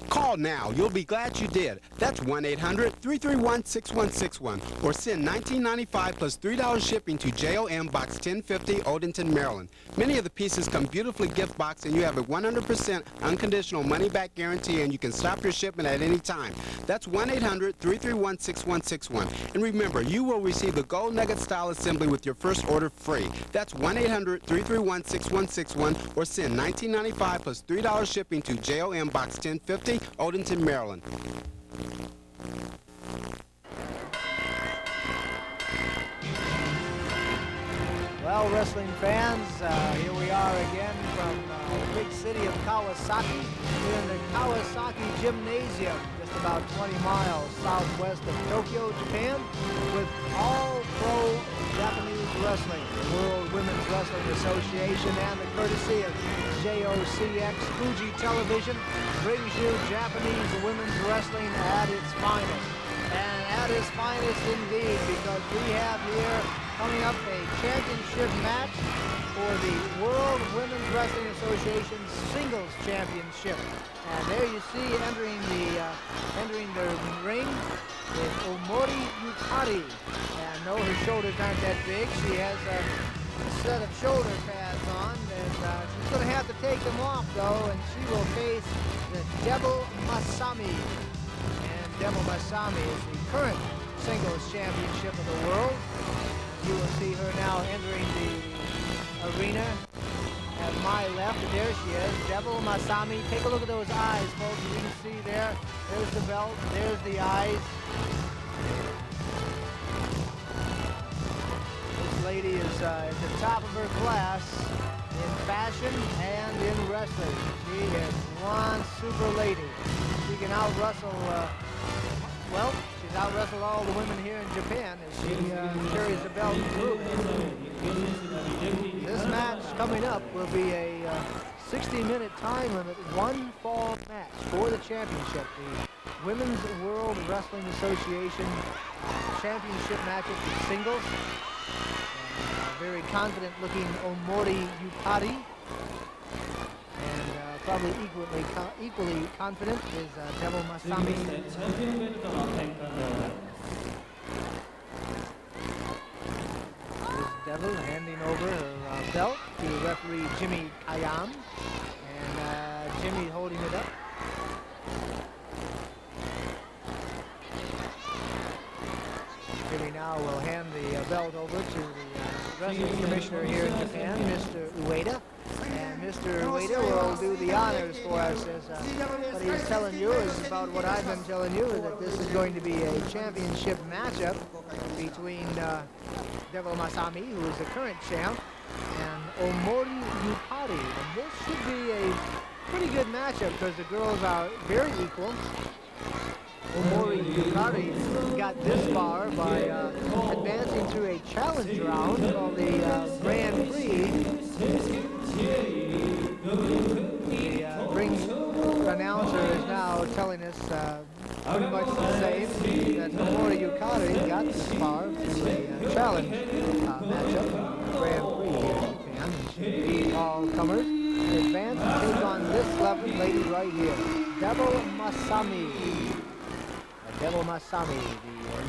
Speaker 6: Call now. You'll be glad you did. That's 1-800-331-6161. Or send $19.95 plus $3 shipping to JOM Box 1050, Odenton, Maryland. Many of the pieces come beautifully gift boxed, and you have a 100% unconditional money-back guarantee, and you can stop your shipment at any time. That's 1-800-331-6161. And remember, you will receive the Gold Nugget Style Assembly with your first order free. That's 1-800-331-6161. Or send $19.95 plus $3 shipping to JOM Box 1050, Odenton, Maryland.
Speaker 1: Well, wrestling fans, here we are again from the big city of Kawasaki. We're in the Kawasaki Gymnasium, just about 20 miles southwest of Tokyo, Japan, with all-pro Japanese wrestling. The World Women's Wrestling Association, and the courtesy of JOCX Fuji Television, brings you Japanese women's wrestling at its finest. And at its finest indeed, because we have here coming up a championship match for the World Women's Wrestling Association's Singles Championship. And there you see entering the ring is Omori Yukari. And no, her shoulders aren't that big. She has a set of shoulder pads on, and she's going to have to take them off though, and she will face the Devil Masami. And Devil Masami is the current singles championship of the world. You will see her now entering the arena, at my left, and there she is, Devil Masami. Take a look at those eyes, folks. You can see there. There's the belt. There's the eyes. This lady is at the top of her class in fashion and in wrestling. She is one super lady. She can out-wrestle, well, she's out-wrestled all the women here in Japan as she carries the belt through. This match coming up will be a 60-minute time limit, one fall match for the championship. The Women's World Wrestling Association championship matchup in singles. Very confident-looking Omori Yukari. And probably equally confident is Devil Masami. Devil handing over her belt to referee Jimmy Kayam, and Jimmy holding it up. Jimmy now will hand the belt over to the wrestling commissioner here in Japan, Mr. Ueda, and Mr. Ueda will do the honors for us. As what he's telling you is about what I've been telling you, that this is going to be a championship matchup between Devil Masami, who is the current champ, and Omori Yukari. And this should be a pretty good matchup because the girls are very equal. Omori Yukari got this far by advancing through a challenge round called the Grand Prix. The ring announcer is now telling us pretty much the same, that Omori Yukari got this far to a challenge matchup, Grand Prix here in Japan. She beat all comers and advance and take on this lovely lady right here, Devil Masami. Devil Masami,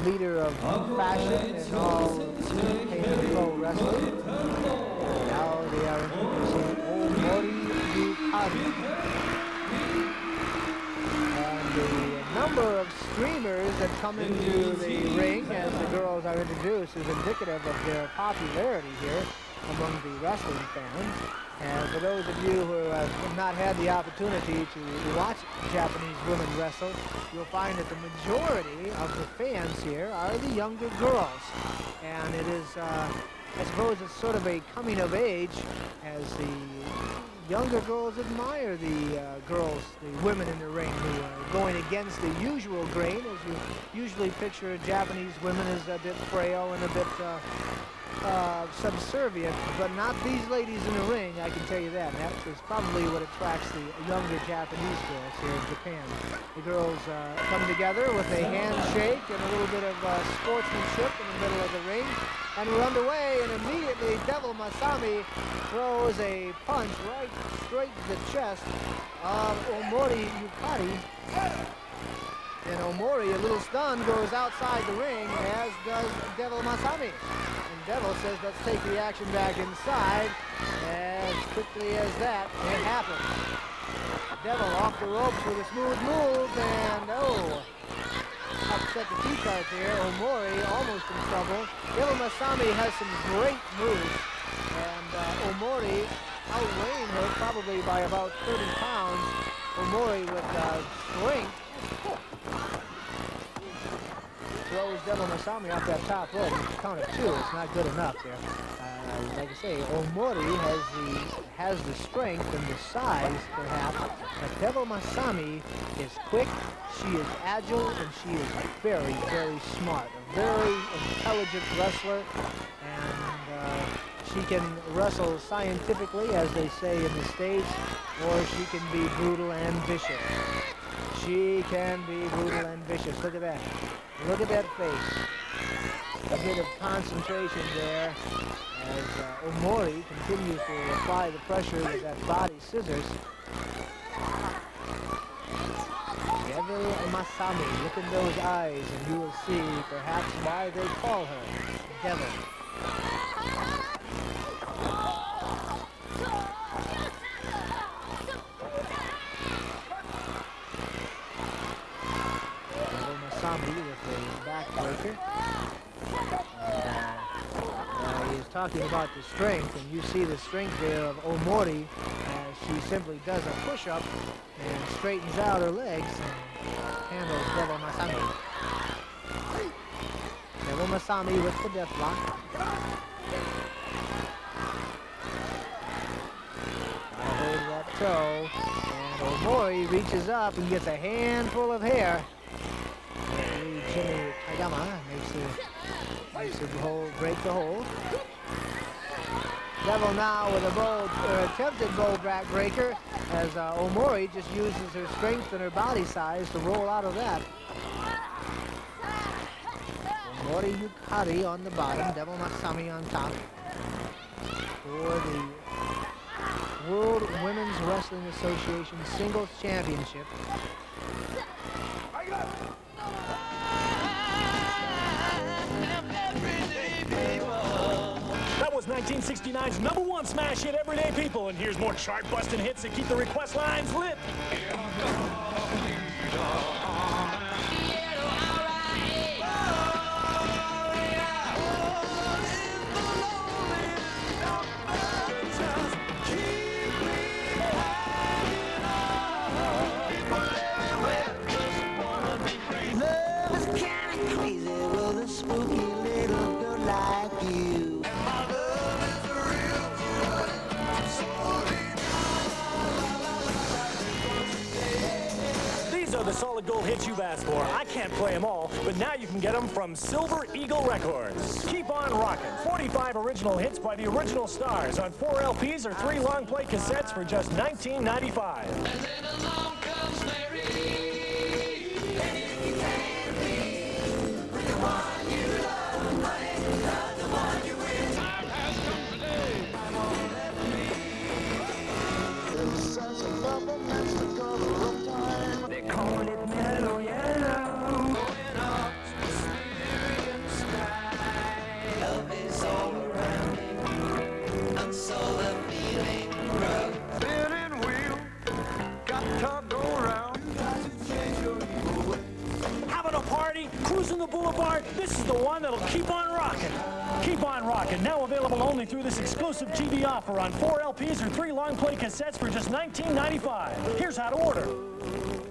Speaker 1: the leader of fashion and all pro wrestling. Now they are introducing Omori Yukari. And the number of streamers that come into the ring as the girls are introduced is indicative of their popularity here among the wrestling fans. And for those of you who have not had the opportunity to watch Japanese women wrestle, you'll find that the majority of the fans here are the younger girls. And it is, I suppose it's sort of a coming of age as the younger girls admire the girls, the women in the ring who are going against the usual grain, as you usually picture Japanese women as a bit frail and a bit subservient, but not these ladies in the ring, I can tell you that. That is probably what attracts the younger Japanese girls here in Japan. The girls come together with a handshake and a little bit of sportsmanship in the middle of the ring, and we're underway, and immediately Devil Masami throws a punch right straight to the chest of Omori Yukari. And Omori, a little stunned, goes outside the ring, as does Devil Masami. And Devil says, let's take the action back inside. As quickly as that, it happens. Devil off the ropes with a smooth move, and upset the tea cart there. Omori almost in trouble. Devil Masami has some great moves, and Omori outweighing her probably by about 30 pounds. Omori with strength throws Devil Masami off that top rope. Count of two. It's not good enough there. Like I say, Omori has the strength and the size, perhaps, but Devil Masami is quick, she is agile, and she is very, very smart. A very intelligent wrestler, and she can wrestle scientifically, as they say in the States, or she can be brutal and vicious. She can be brutal and vicious. Look at that. Look at that face. A bit of concentration there as Omori continues to apply the pressure with that body scissors. Devil Masami, look in those eyes and you will see perhaps why they call her Devil. Devil Masami with a backbreaker. He is talking about the strength, and you see the strength there of Omori as she simply does a push-up and straightens out her legs and handles Devil Masami. Devil Masami with the death block. Hold that toe, and Omori reaches up and gets a handful of hair. Jimmy Kagama makes the hold, break the hold. Devil now with a bold, attempted bold backbreaker as Omori just uses her strength and her body size to roll out of that. Omori Yukari on the bottom, Devil Masami on top for the World Women's Wrestling Association Singles Championship.
Speaker 10: That was 1969's #1 smash hit, Everyday People, and here's more chart-busting hits that keep the request lines lit. The solid gold hits you've asked for. I can't play them all, but now you can get them from Silver Eagle Records. Keep on rocking. 45 original hits by the original stars on 4 LPs or 3 long play cassettes for just $19.95. And then along comes Mary. The one you love, the one you win. Time has come today. I won't let me. There's such a bubble that's the color of time. They call it mellow yellow. Going up to the Siberian sky. Love is all around me, and so the feeling grows. Spinning wheel, got to go round. Got to change your evil way. Having a party, cruising the boulevard. This is the one that'll keep on rocking. Keep on rocking. Now available only through this exclusive TV offer on 4 LPs or 3 long play cassettes for just $19.95. Here's how to order.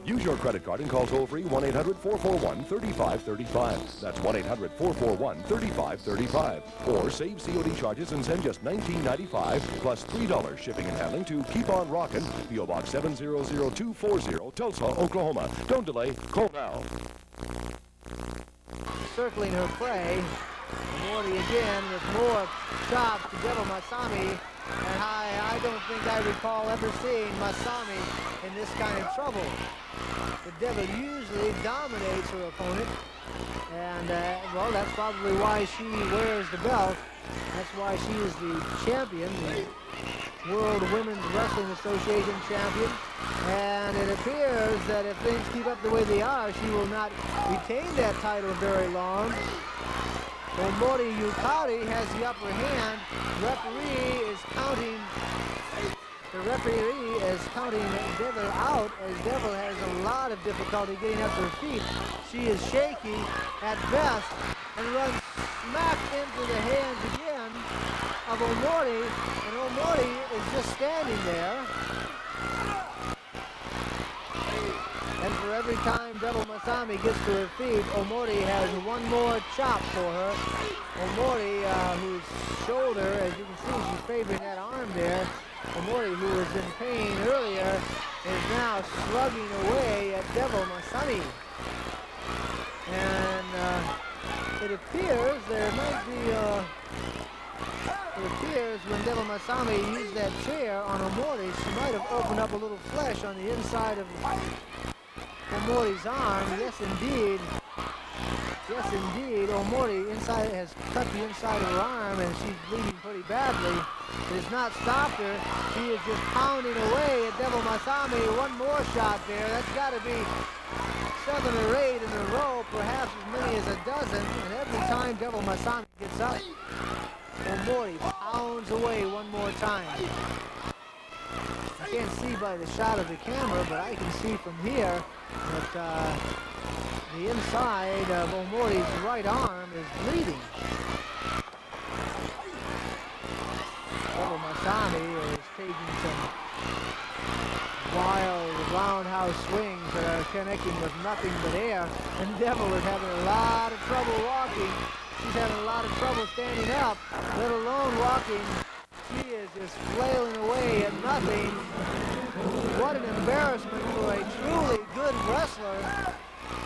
Speaker 9: Use your credit card and call toll-free 1-800-441-3535. That's 1-800-441-3535. Or save COD charges and send just $19.95 plus $3 shipping and handling to Keep On Rockin', P.O. Box 700240, Tulsa, Oklahoma. Don't delay. Call now.
Speaker 1: Circling her prey, Morty again with more chops to Devil Masami. And I don't think I recall ever seeing Masami in this kind of trouble. The Devil usually dominates her opponent, and well, that's probably why she wears the belt. That's why she is the champion, the World Women's Wrestling Association champion. And it appears that if things keep up the way they are, she will not retain that title very long. Omori Yukari has the upper hand. The referee is counting Devil out, as Devil has a lot of difficulty getting up to her feet. She is shaky at best and runs smack into the hands again of Omori, and Omori is just standing there. And for every time Devil Masami gets to her feet, Omori has one more chop for her. Omori, whose shoulder, as you can see, she's favoring that arm there. Omori, who was in pain earlier, is now slugging away at Devil Masami. And it appears there might be, it appears when Devil Masami used that chair on Omori, she might have opened up a little flesh on the inside of Omori's arm. Yes, indeed. Yes, indeed. Omori has cut the inside of her arm, and she's bleeding pretty badly. It has not stopped her. She is just pounding away at Devil Masami. One more shot there. That's got to be 7 or 8 in a row, perhaps as many as a dozen. And every time Devil Masami gets up, Omori pounds away one more time. I can't see by the shot of the camera, but I can see from here that the inside of Omori's right arm is bleeding. Masami is taking some wild roundhouse swings that are connecting with nothing but air. And Devil is having a lot of trouble walking. She's having a lot of trouble standing up, let alone walking. She is just flailing away at nothing. What an embarrassment for a truly good wrestler.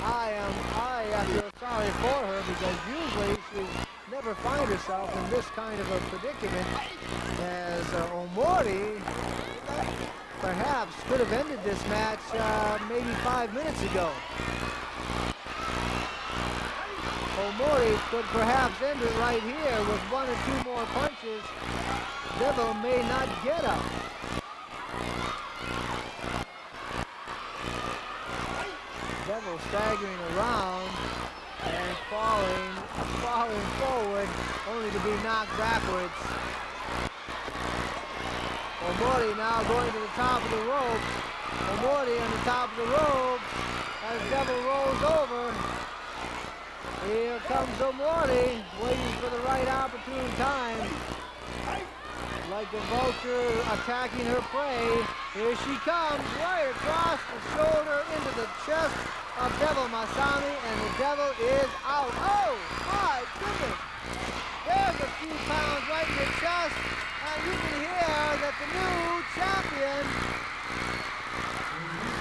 Speaker 1: I feel sorry for her because usually she never finds herself in this kind of a predicament, as Omori perhaps could have ended this match maybe 5 minutes ago. Omori could perhaps end it right here with 1 or 2 more punches. Devil may not get up. Devil staggering around and falling forward, only to be knocked backwards. Omori now going to the top of the rope. Omori on the top of the rope as Devil rolls over. Here comes Omori, waiting for the right opportune time. Like a vulture attacking her prey. Here she comes, right across the shoulder into the chest of Devil Masami, and the Devil is out. Oh, my goodness! There's a few pounds right in the chest, and you can hear that the new champion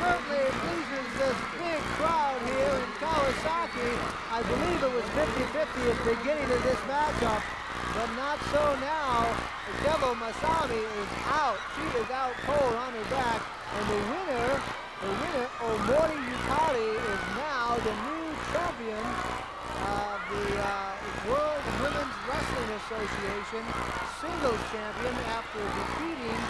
Speaker 1: certainly pleases this big crowd here in Kawasaki. I believe it was 50-50 at the beginning of this matchup, but not so now. The Devil Masami is out. She is out cold on her back, and the winner, Omori Yukari, is now the new champion of the World Women's Wrestling Association singles champion after defeating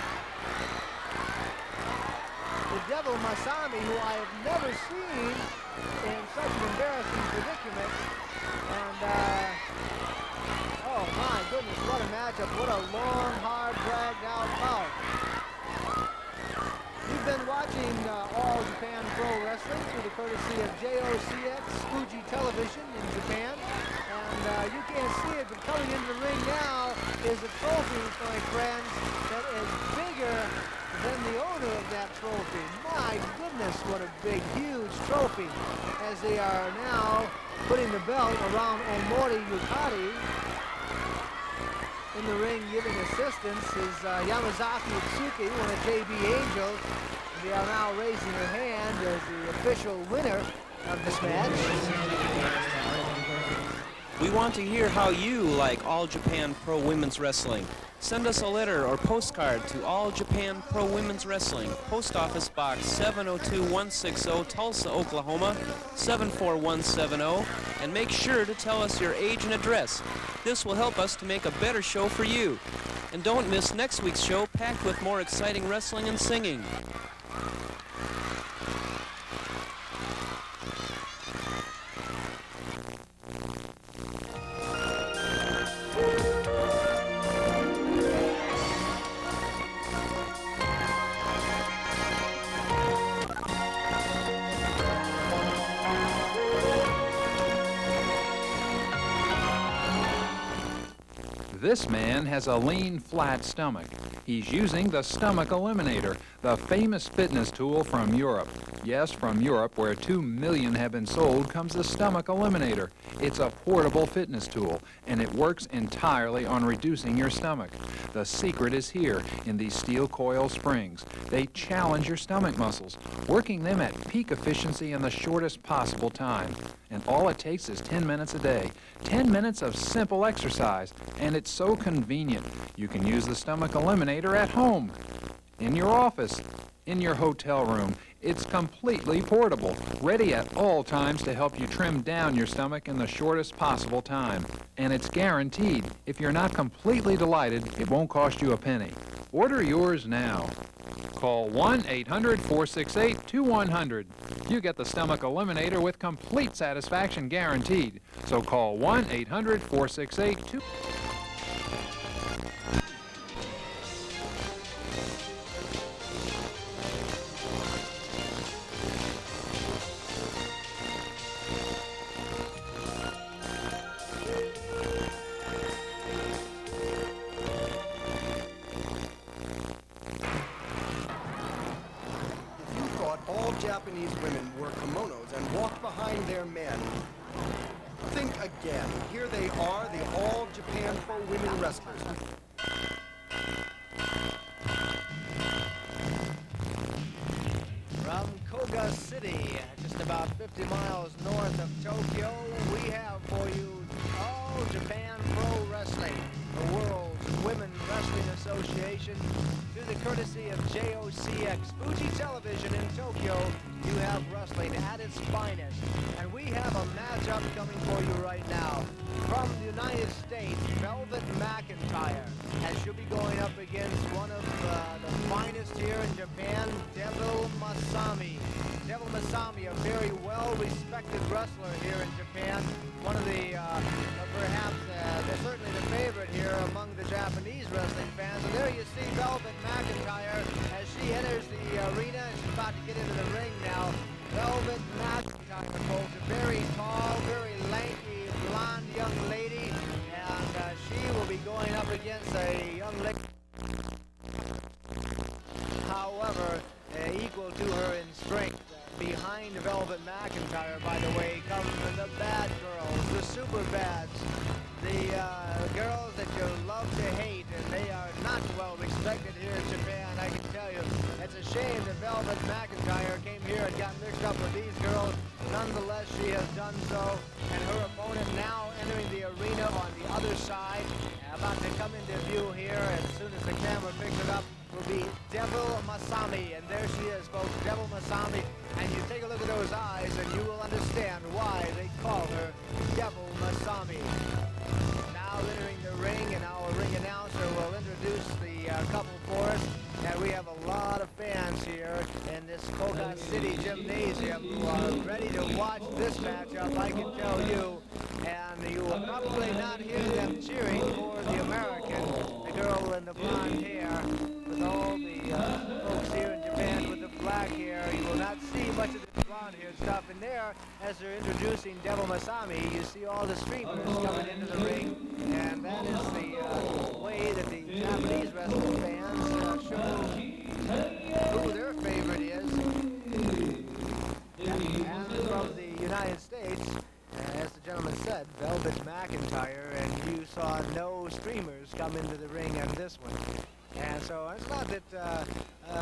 Speaker 1: the Devil Masami, who I have never seen in such an embarrassing predicament. And oh my goodness, what a matchup, what a long, hard, dragged out bout. You've been watching All Japan Pro Wrestling through the courtesy of JOCX Fuji Television in Japan. And you can't see it, but coming into the ring now is a trophy, my friends, that is bigger than the owner of that trophy. My goodness, what a big, huge trophy, as they are now putting the belt around Omori Yukari. In the ring giving assistance is Yamazaki Itsuki, one of JB Angels. They are now raising their hand as the official winner of this match.
Speaker 11: We want to hear how you like All Japan Pro Women's Wrestling. Send us a letter or postcard to All Japan Pro Women's Wrestling, Post Office Box 702160, Tulsa, Oklahoma 74170, and make sure to tell us your age and address. This will help us to make a better show for you. And don't miss next week's show, packed with more exciting wrestling and singing.
Speaker 12: This man has a lean, flat stomach. He's using the Stomach Eliminator, the famous fitness tool from Europe. Yes, from Europe, where 2 million have been sold, comes the Stomach Eliminator. It's a portable fitness tool, and it works entirely on reducing your stomach. The secret is here in these steel coil springs. They challenge your stomach muscles, working them at peak efficiency in the shortest possible time. And all it takes is 10 minutes a day. 10 minutes of simple exercise, and it's so convenient. You can use the Stomach Eliminator at home, in your office, in your hotel room. It's completely portable, ready at all times to help you trim down your stomach in the shortest possible time. And it's guaranteed. If you're not completely delighted, it won't cost you a penny. Order yours now. Call 1-800-468-2100. You get the Stomach Eliminator with complete satisfaction guaranteed. So call 1-800-468-2100.
Speaker 2: Japanese women wore kimonos and walked behind their men. Think again. Here they are, the All Japan Pro Women Wrestlers.
Speaker 1: From Koga City, just about 50 miles north of Tokyo, we have for you All Japan Pro Wrestling, the world's Women Wrestling Association, through the courtesy of JOCX Fuji Television in Tokyo. You have wrestling at its finest, and we have a matchup coming for you right now. From the United States, Velvet McIntyre, and she'll be going up against one of the finest here in Japan, Devil Masami. Devil Masami, a very well-respected wrestler here in Japan. One of the, perhaps, certainly the favorite here among the Japanese wrestling fans. And there you see Velvet McIntyre as she enters the arena, and she's about to get into the ring now. Velvet McIntyre, folks, a very tall, very lanky, blonde young lady, and she will be going up against a young lady, however, equal to her in strength. Behind Velvet McIntyre, by the way, comes the bad girls, the super bads, the girls that you love to hate, and they are not well respected here in Japan, I can tell you. It's a shame that Velvet McIntyre came here and got mixed up with these girls. Nonetheless, she has done so, and her opponent now entering the arena on the other side, about to come into view here as soon as the camera picks it up, will be Devil Masami, and there she is, folks, Devil Masami, and you take a look at those eyes and you will understand why they call her Devil Masami. Now entering the ring, and our ring announcer will introduce the couple for us, and we have a lot of fans here in this Koga City Gymnasium who are ready to watch this matchup, I can tell you, and you will probably not hear them cheering for the American, the girl in the blonde hair, with all the folks here in Japan with the black hair. You will not see much of the blonde hair stuff in there. As they're introducing Devil Masami, you see all the streamers coming into the ring, and that is the way that the Japanese wrestling fans show who their favorite is. And from the United States, as the gentleman said, Velvet McIntyre, and you saw no streamers come into the ring on this one. And so it's not that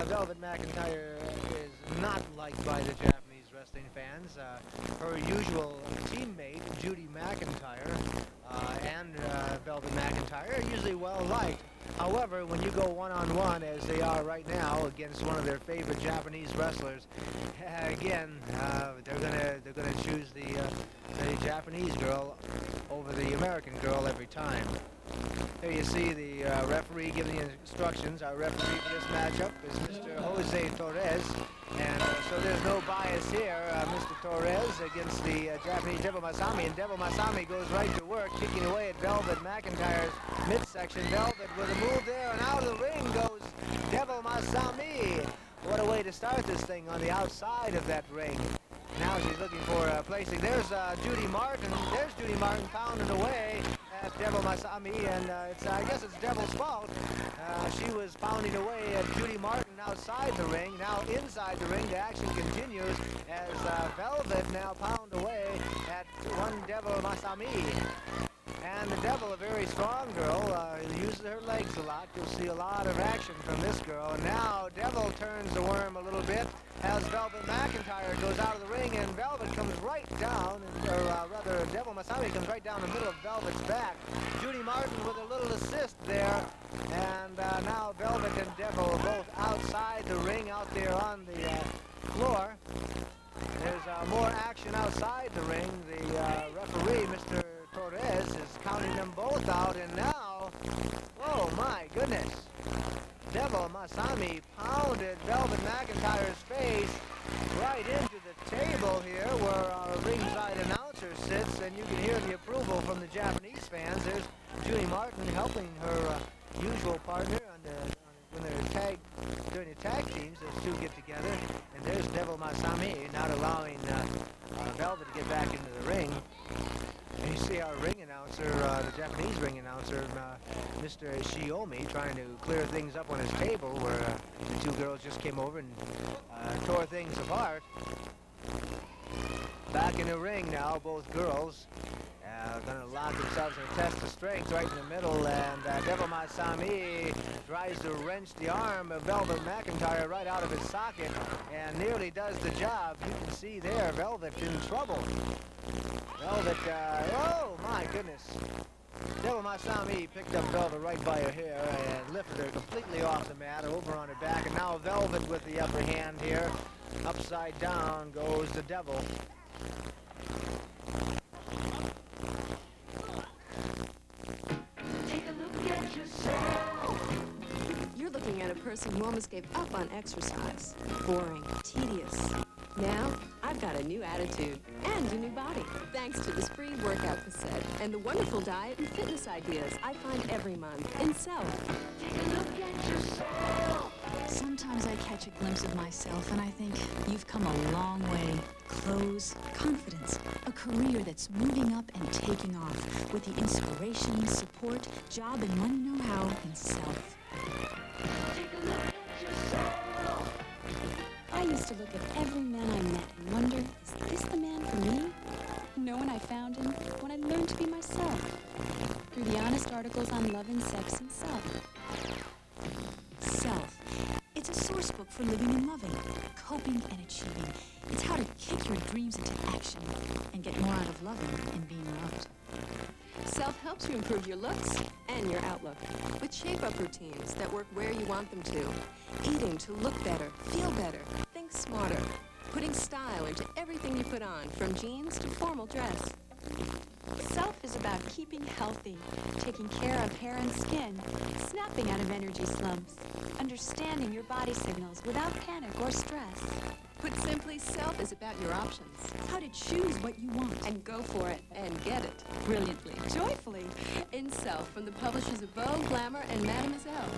Speaker 1: Velvet McIntyre is not liked by the Japanese wrestling fans. Her usual teammate, Judy McIntyre, and Velvet McIntyre are usually well liked. However, when you go one-on-one, as they are right now, against one of their favorite Japanese wrestlers, again, they're gonna choose the Japanese girl over the American girl every time. Here you see the referee giving the instructions. Our referee for this matchup is Mr. Jose Torres, and so there's no bias here. Mr. Torres against the Japanese Devil Masami, and Devil Masami goes right to work, kicking away at Velvet McIntyre's midsection. Velvet with a move there, and out of the ring goes Devil Masami. What a way to start this thing on the outside of that ring. Now she's looking for a placing. There's Judy Martin. There's Judy Martin pounding away at Devil Masami, and I guess it's Devil's fault. She was pounding away at Judy Martin outside the ring. Now inside the ring, the action continues as Velvet now pound away at one Devil Masami. And the Devil, a very strong girl, uses her legs a lot. You'll see a lot of action from this girl. And now Devil turns the worm a little bit as Velvet McIntyre goes out of the ring, and Velvet comes right down, or rather Devil Masami comes right down the middle of Velvet's back. Judy Martin with a little assist there, and now Velvet and Devil are both outside the ring, out there on the floor. There's more action outside the ring. The referee, Mr. Torres, is counting them both out, and now, oh my goodness, Devil Masami pounded Velvet McIntyre's face right into the table here where our ringside announcer sits, and you can hear the approval from the Japanese fans. There's Judy Martin helping her usual partner when they're doing the tag teams. Those two get together, and there's Devil Masami not allowing Velvet to get back into the ring. And you see our ring announcer, the Japanese ring announcer, Mr. Shiomi, trying to clear things up on his table, where the two girls just came over and tore things apart. Back in the ring now, both girls going to lock themselves in a test of strength right in the middle, and Devil Masami tries to wrench the arm of Velvet McIntyre right out of his socket and nearly does the job. You can see there, Velvet in trouble. Velvet, oh my goodness. Devil Masami picked up Velvet right by her hair and lifted her completely off the mat over on her back, and now Velvet with the upper hand here. Upside down goes the Devil.
Speaker 13: You're looking at a person who almost gave up on exercise. Boring, tedious. Now, I've got a new attitude and a new body, thanks to this free workout cassette and the wonderful diet and fitness ideas I find every month in Self.
Speaker 3: Take a look at yourself.
Speaker 14: Sometimes I catch a glimpse of myself and I think, you've come a long way. Clothes, confidence, a career that's moving up and taking off with the inspiration, support, job, and money know-how in Self.
Speaker 3: Take a look at yourself.
Speaker 14: I used to look at every man I met and wonder, is this the man for me? Know when I found him? When I learned to be myself. Through the honest articles on love and sex and self. Self. It's a source book for living and loving, coping and achieving. It's how to kick your dreams into action and get more out of loving and being loved.
Speaker 13: Self helps you improve your looks and your outlook with shape-up routines that work where you want them to. Eating to look better, feel better, think smarter. Putting style into everything you put on, from jeans to formal dress. Self is about keeping healthy, taking care of hair and skin, snapping out of energy slumps, understanding your body signals without panic or stress. Put simply, Self is about your options.
Speaker 14: How to choose what you want.
Speaker 13: And go for it and get it.
Speaker 14: Brilliantly.
Speaker 13: Joyfully. In Self from the publishers of Vogue, Glamour, and Mademoiselle.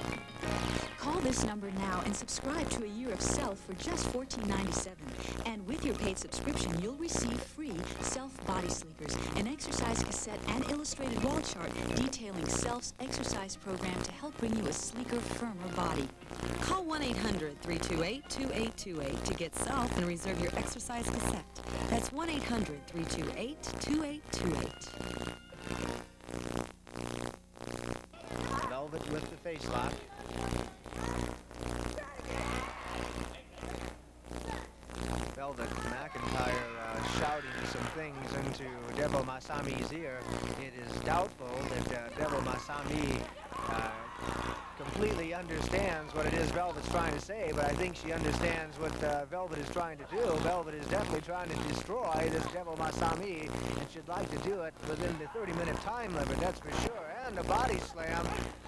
Speaker 14: Call this number now and subscribe to a year of Self for just $14.97. And with your paid subscription, you'll receive free Self Body Sleepers, an exercise cassette and illustrated wall chart detailing Self's exercise program to help bring you a sleeker, firmer body.
Speaker 15: Call 1-800-328-2828 to get Self and reserve your exercise cassette. That's 1-800-328-2828.
Speaker 1: Velvet with the face lock. Velvet McIntyre shouting some things into Devil Masami's ear. It is doubtful that Devil Masami completely understands what it is Velvet's trying to say, but I think she understands what Velvet is trying to do. Velvet is definitely trying to destroy this Devil Masami, and she'd like to do it within the 30-minute time limit, that's for sure. And a body slam.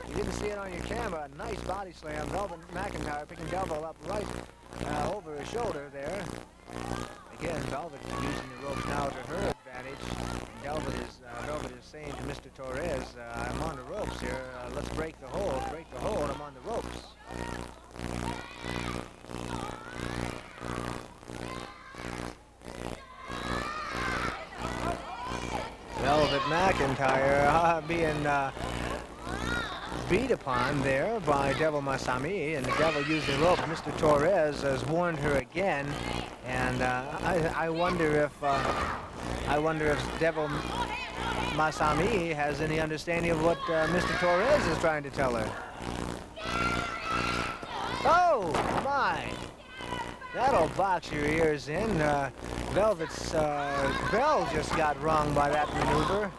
Speaker 1: You didn't see it on your camera. A nice body slam. Velvet McIntyre picking Devil up right over his shoulder there. Again, Velvet using the ropes now to her advantage. And Velvet is saying to Mr. Torres, I'm on the ropes here. Let's break the hold. Break the hold. I'm on the ropes. Velvet McIntyre being beat upon there by Devil Masami, and the Devil using the rope. Mr. Torres has warned her again, and I wonder if Devil Masami has any understanding of what Mr. Torres is trying to tell her. Oh my! That'll box your ears in. Velvet's bell just got rung by that maneuver.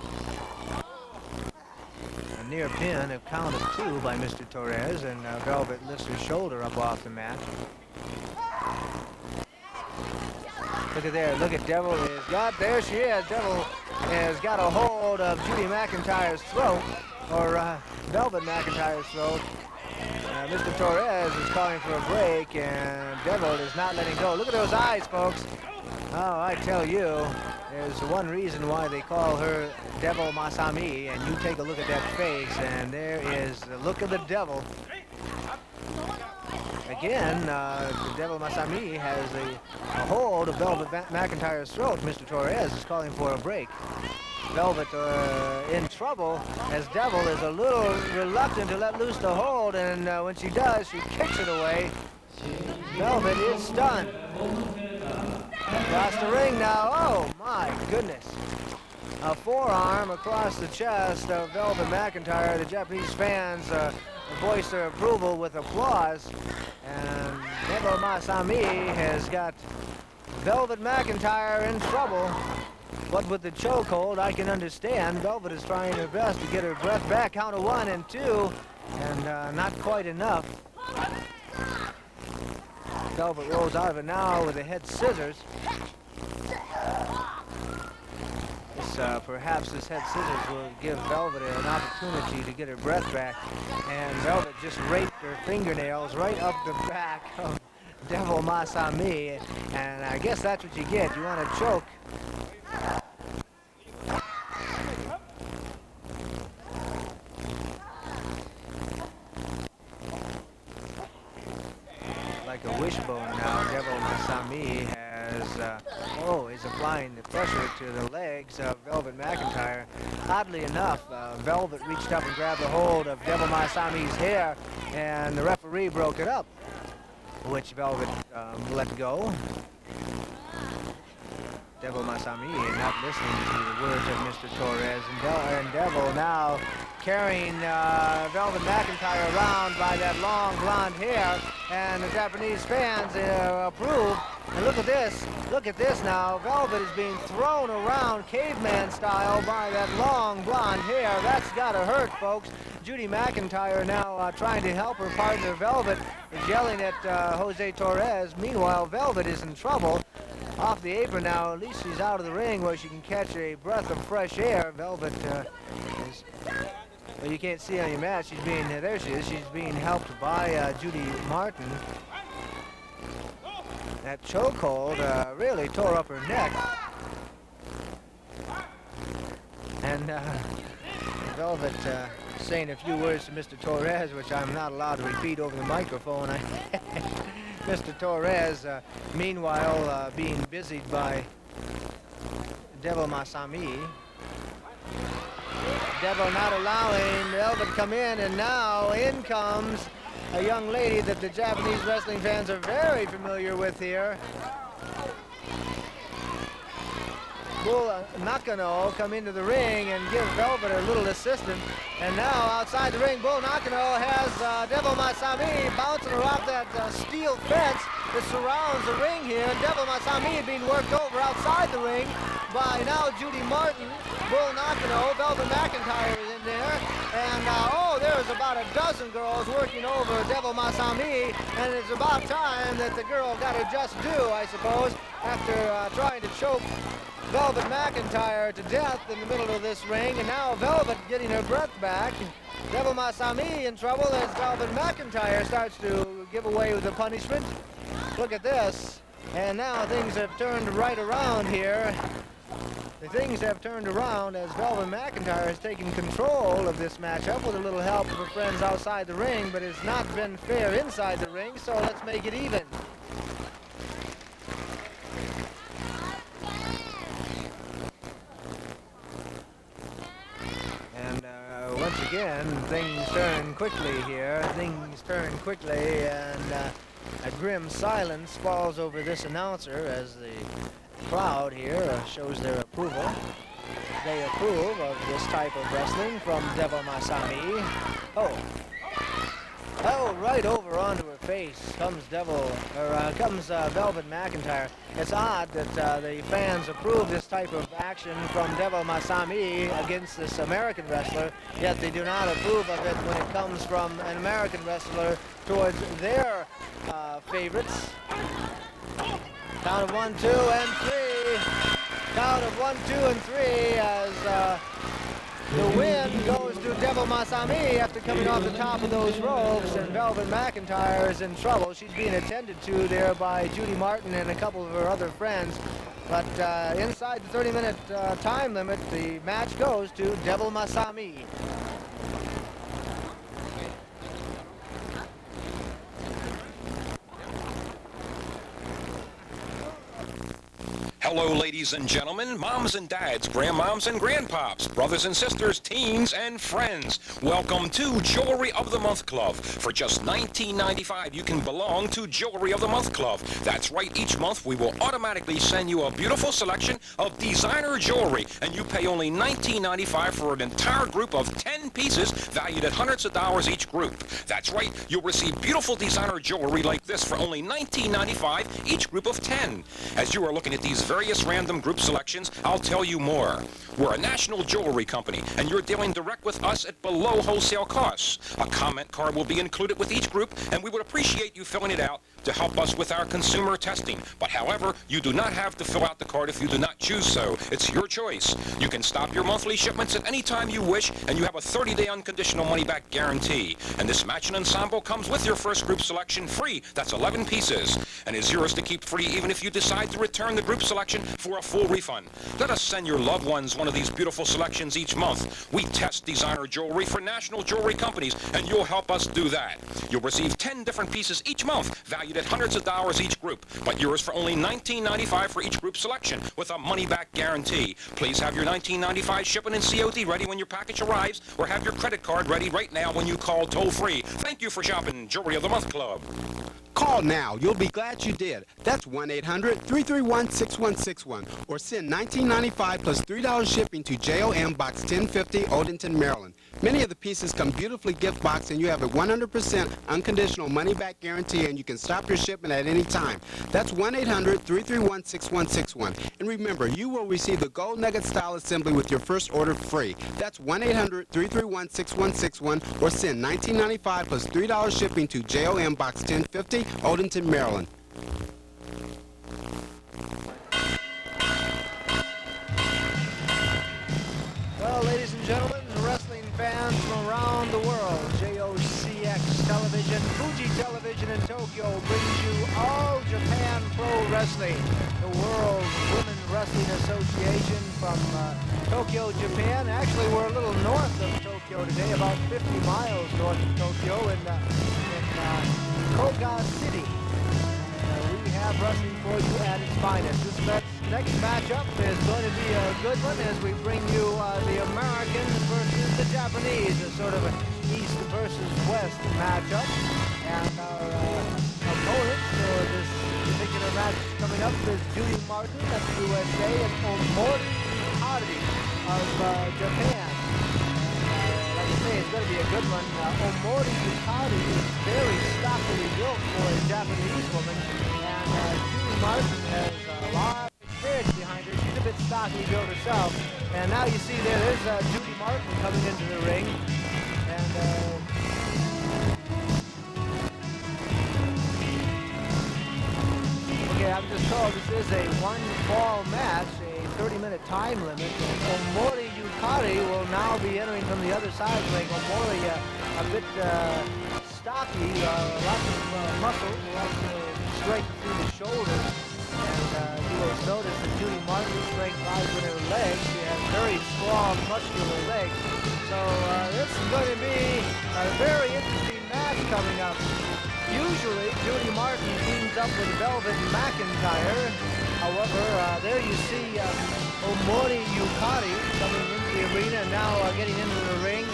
Speaker 1: A near pin, a count of 2 by Mr. Torres, and Velvet lifts her shoulder up off the mat. Look at there, look at Devil is got, there she is. Devil has got a hold of Judy McIntyre's throat, or Velvet McIntyre's throat. Mr. Torres is calling for a break, and Devil is not letting go. Look at those eyes, folks. Oh, I tell you, there's one reason why they call her Devil Masami, and you take a look at that face, and there is the look of the devil. Again, the Devil Masami has a hold of Velvet McIntyre's throat. Mr. Torres is calling for a break. Velvet in trouble as Devil is a little reluctant to let loose the hold, and when she does, she kicks it away. Velvet is stunned. Across the ring now. Oh my goodness. A forearm across the chest of Velvet McIntyre. The Japanese fans voice their approval with applause. And Devil Masami has got Velvet McIntyre in trouble. But with the chokehold, I can understand. Velvet is trying her best to get her breath back. Count of 1 and 2, and not quite enough. Velvet rolls out of it now with the head scissors. Perhaps this head scissors will give Velvet an opportunity to get her breath back. And Velvet just raked her fingernails right up the back of Devil Masami. And I guess that's what you get. You want to choke. Like a wishbone now, Devil Masami has, is applying the pressure to the legs of Velvet McIntyre. Oddly enough, Velvet reached up and grabbed a hold of Devil Masami's hair, and the referee broke it up, which Velvet let go. Devil Masami not listening to the words of Mr. Torres, and Devil now carrying Velvet McIntyre around by that long blonde hair, and the Japanese fans approve. And look at this now. Velvet is being thrown around caveman style by that long blonde hair. That's gotta hurt, folks. Judy McIntyre now trying to help her partner Velvet, is yelling at Jose Torres. Meanwhile, Velvet is in trouble. Off the apron now, at least she's out of the ring where she can catch a breath of fresh air. Velvet is, well, you can't see on your match. She's being, there she is. She's being helped by Judy Martin. That chokehold really tore up her neck. And Velvet saying a few words to Mr. Torres, which I'm not allowed to repeat over the microphone. Mr. Torres, meanwhile, being busied by Devil Masami. Devil not allowing Velvet come in, and now in comes a young lady that the Japanese wrestling fans are very familiar with here. Bull Nakano come into the ring and give Velvet a little assistance. And now outside the ring, Bull Nakano has Devil Masami bouncing off that steel fence that surrounds the ring here. And Devil Masami being worked over outside the ring by now Judy Martin. Bull Nakano, Velvet McIntyre is in there. And there's about a dozen girls working over Devil Masami. And it's about time that the girl got her just due, I suppose, after trying to choke Velvet McIntyre to death in the middle of this ring, and now Velvet getting her breath back. Devil Masami in trouble as Velvet McIntyre starts to give away with the punishment. Look at this. And now things have turned right around here. The things have turned around as Velvet McIntyre has taken control of this matchup with a little help of her friends outside the ring, but it's not been fair inside the ring, so let's make it even. Once again, things turn quickly here. Things turn quickly, and a grim silence falls over this announcer as the crowd here shows their approval. They approve of this type of wrestling from Devil Masami. Oh, right over onto her face comes Velvet McIntyre. It's odd that the fans approve this type of action from Devil Masami against this American wrestler, yet they do not approve of it when it comes from an American wrestler towards their favorites. Count of 1, 2, and 3. Count of 1, 2, and 3 as the win goes to Devil Masami after coming off the top of those ropes, and Velvet McIntyre is in trouble. She's being attended to there by Judy Martin and a couple of her other friends. But inside the 30-minute time limit, the match goes to Devil Masami.
Speaker 5: Hello, ladies and gentlemen, moms and dads, grandmoms and grandpops, brothers and sisters, teens and friends. Welcome to Jewelry of the Month Club. For just $19.95, you can belong to Jewelry of the Month Club. That's right, each month we will automatically send you a beautiful selection of designer jewelry, and you pay only $19.95 for an entire group of 10 pieces valued at hundreds of dollars each group. That's right, you'll receive beautiful designer jewelry like this for only $19.95 each group of 10. As you are looking at these various random group selections, I'll tell you more. We're a national jewelry company, and you're dealing direct with us at below wholesale costs. A comment card will be included with each group, and we would appreciate you filling it out to help us with our consumer testing. But however, you do not have to fill out the card if you do not choose so. It's your choice. You can stop your monthly shipments at any time you wish, and you have a 30-day unconditional money-back guarantee. And this matching ensemble comes with your first group selection free. That's 11 pieces, and is yours to keep free even if you decide to return the group selection for a full refund. Let us send your loved ones one of these beautiful selections each month. We test designer jewelry for national jewelry companies, and you'll help us do that. You'll receive 10 different pieces each month, valued at hundreds of dollars each group, but yours for only $19.95 for each group selection with a money-back guarantee. Please have your $19.95 shipping and COD ready when your package arrives, or have your credit card ready right now when you call toll-free. Thank you for shopping Jewelry of the Month Club.
Speaker 6: Call now. You'll be glad you did. That's 1-800-331-6161. Or send $19.95 plus $3 shipping to JOM Box 1050, Odenton, Maryland. Many of the pieces come beautifully gift boxed, and you have a 100% unconditional money-back guarantee, and you can stop your shipment at any time. That's 1-800-331-6161. And remember, you will receive the Gold Nugget Style Assembly with your first order free. That's 1-800-331-6161, or send $19.95 plus $3 shipping to JOM Box 1050, Odenton, Maryland.
Speaker 1: Well, ladies and gentlemen, wrestling fans from around the world, JOCX Television, Fuji Television in Tokyo brings you All Japan Pro Wrestling, the World Women's Wrestling Association from Tokyo, Japan. Actually, we're a little north of Tokyo today, about 50 miles north of Tokyo in Koga City. We have wrestling for you at its finest. This next matchup is going to be a good one as we bring you the Americans versus the Japanese, a sort of an East versus West matchup. And our opponent for this particular match coming up is Judy Martin, that's USA, and Omori Yukari of Japan. Like I say, it's going to be a good one. Omori Yukari is very stockily built for a Japanese woman, and Judy Martin has a lot of experience behind her. She's a bit stockily built herself. And now you see there's Judy Martin coming into the ring. And okay, I'm just told this is a one-fall match, a 30-minute time limit. And Omori Yukari will now be entering from the other side of the ring. Omori a bit stocky, lots of muscle, lots of strength through the shoulders. And you will notice that Judy Martin's strength lies in her legs. She has very strong, muscular legs. So this is going to be a very interesting match coming up. Usually, Judy Martin teams up with Velvet McIntyre. However, there you see Omori Yukari coming into the arena and now getting into the ring.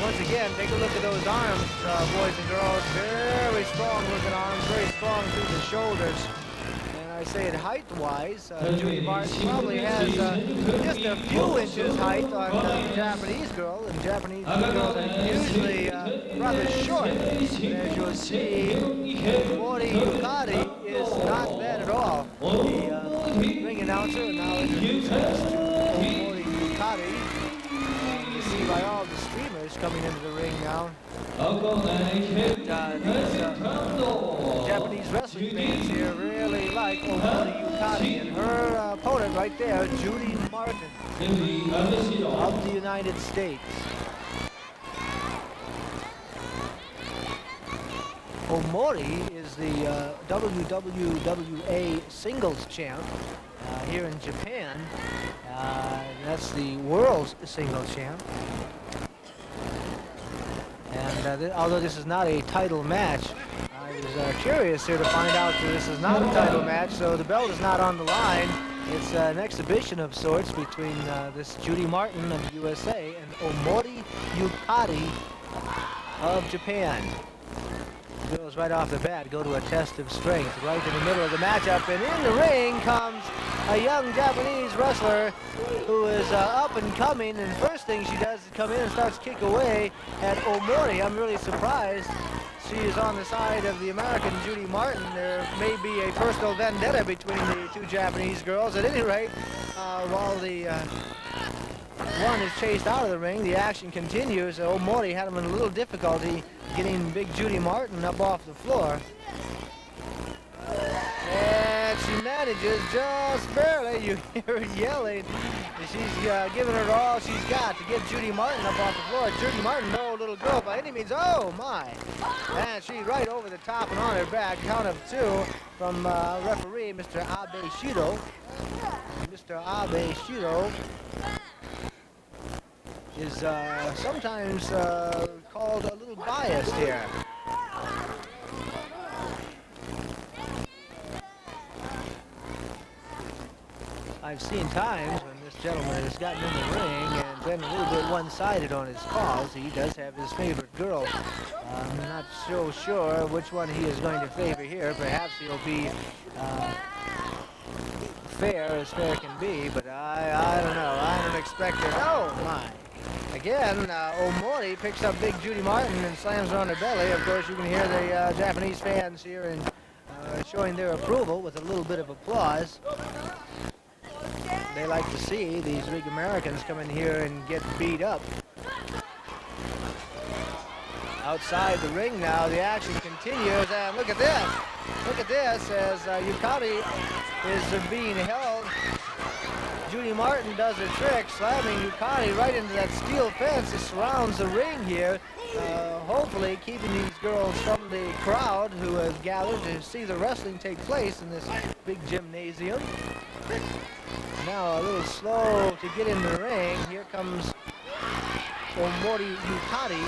Speaker 1: Once again, take a look at those arms, boys and girls. Very strong-looking arms, very strong through the shoulders. I say it height-wise, Judy Martin probably has just a few inches height on the Japanese girl, and Japanese girls are usually rather short. But as you'll see, Omori Yukari is not bad at all. The ring announcer now introduces us to Omori Yukari. You see by all the streamers coming into the ring now. These Japanese wrestling fans here really like Omori Yukari, and her opponent right there, Judy Martin of the United States. Omori is the WWWWA singles champ here in Japan. That's the world's singles champ. And although this is not a title match, I was curious here to find out that this is not a title match, so the belt is not on the line. It's an exhibition of sorts between this Judy Martin of the USA and Omori Yukari of Japan. Girls right off the bat go to a test of strength right in the middle of the matchup, and in the ring comes a young Japanese wrestler who is up and coming, and first thing she does is come in and starts kick away at Omori. I'm really surprised she is on the side of the American Judy Martin. There may be a personal vendetta between the two Japanese girls. At any rate, while the one is chased out of the ring, the action continues. Omori had him in a little difficulty getting big Judy Martin up off the floor. And she manages just barely. You hear her yelling. She's giving her all she's got to get Judy Martin up off the floor. Judy Martin, no little girl by any means. Oh, my. And she's right over the top and on her back. Count of 2 from referee, Mr. Abe Shiro. Mr. Abe Shiro is sometimes called a little biased here. I've seen times when this gentleman has gotten in the ring and been a little bit one-sided on his calls. He does have his favorite girl. I'm not so sure which one he is going to favor here. Perhaps he'll be fair as fair can be, but I don't know. I don't expect it. Oh, my. Again, Omori picks up big Judy Martin and slams her on her belly. Of course, you can hear the Japanese fans here and showing their approval with a little bit of applause. They like to see these big Americans come in here and get beat up. Outside the ring now, the action continues, and look at this. Look at this as Yukari is being held. Judy Martin does her trick, slamming Yukari right into that steel fence that surrounds the ring here, hopefully keeping these girls from the crowd who have gathered to see the wrestling take place in this big gymnasium. Now a little slow to get in the ring. Here comes Omori Yukari.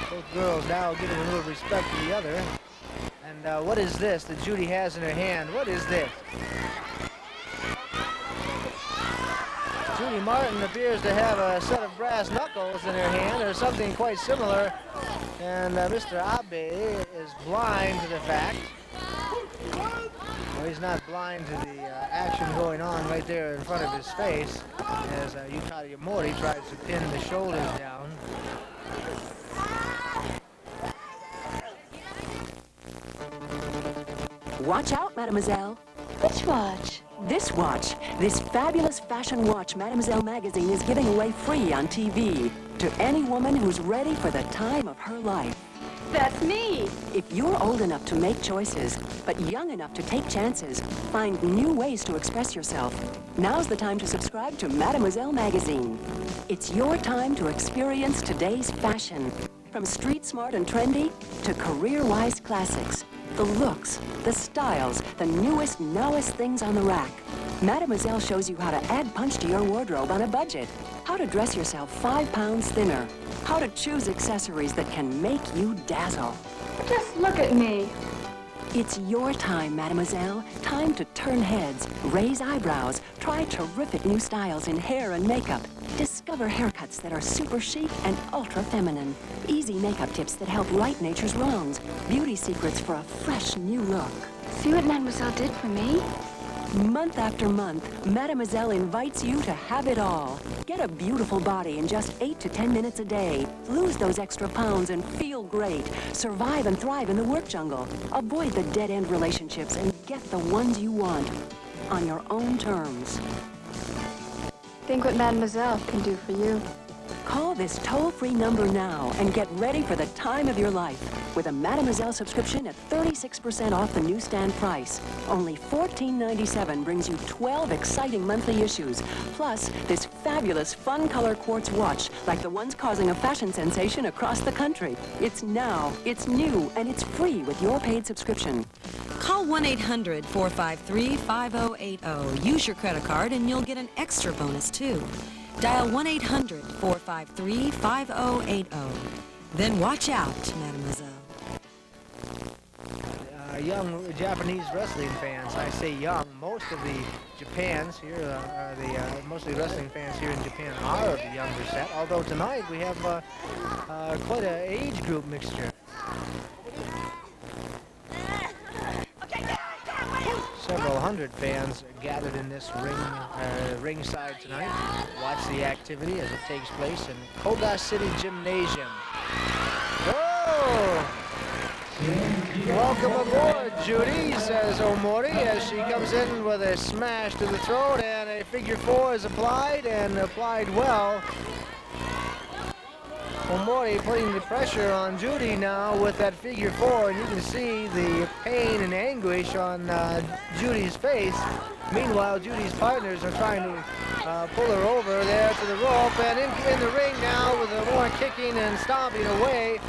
Speaker 1: Both girls now giving a little respect to the other. And what is this that Judy has in her hand? What is this? Judy Martin appears to have a set of brass knuckles in her hand or something quite similar. And Mr. Abe is blind to the fact. Well, he's not blind to the action going on right there in front of his face as Yukari Omori tries to pin the shoulders down.
Speaker 16: Watch out, mademoiselle.
Speaker 15: Which watch?
Speaker 16: This watch. This fabulous fashion watch Mademoiselle magazine is giving away free on TV to any woman who's ready for the time of her life.
Speaker 15: That's me.
Speaker 16: If you're old enough to make choices, but young enough to take chances, find new ways to express yourself, now's the time to subscribe to Mademoiselle magazine. It's your time to experience today's fashion. From street smart and trendy to career-wise classics. The looks, the styles, the newest, nowest things on the rack. Mademoiselle shows you how to add punch to your wardrobe on a budget. How to dress yourself 5 pounds thinner. How to choose accessories that can make you dazzle.
Speaker 15: Just look at me.
Speaker 16: It's your time, mademoiselle. Time to turn heads, raise eyebrows, try terrific new styles in hair and makeup. Discover haircuts that are super chic and ultra feminine. Easy makeup tips that help right nature's wrongs. Beauty secrets for a fresh new look.
Speaker 15: See what Mademoiselle did for me?
Speaker 16: Month after month, Mademoiselle invites you to have it all. Get a beautiful body in just 8 to 10 minutes a day. Lose those extra pounds and feel great. Survive and thrive in the work jungle. Avoid the dead-end relationships and get the ones you want on your own terms.
Speaker 15: Think what Mademoiselle can do for you.
Speaker 16: Call this toll-free number now and get ready for the time of your life with a Mademoiselle subscription at 36% off the newsstand price. Only $14.97 brings you 12 exciting monthly issues, plus this fabulous fun color quartz watch like the ones causing a fashion sensation across the country. It's now, it's new, and it's free with your paid subscription.
Speaker 15: Call 1-800-453-5080. Use your credit card and you'll get an extra bonus too. Dial 1-800-453-5080. Then watch out, mademoiselle.
Speaker 1: young Japanese wrestling fans. I say young. Most of the Japans here, mostly wrestling fans here in Japan are of the younger set. Although tonight we have quite an age group mixture. Several hundred fans gathered in this ringside tonight. Watch the activity as it takes place in Koga City Gymnasium. Oh! Welcome aboard, Judy, says Omori as she comes in with a smash to the throat, and a figure 4 is applied, and applied well. Omori putting the pressure on Judy now with that figure 4, and you can see the pain and anguish on Judy's face. Meanwhile, Judy's partners are trying to pull her over there to the rope, and in the ring now with more kicking and stomping away.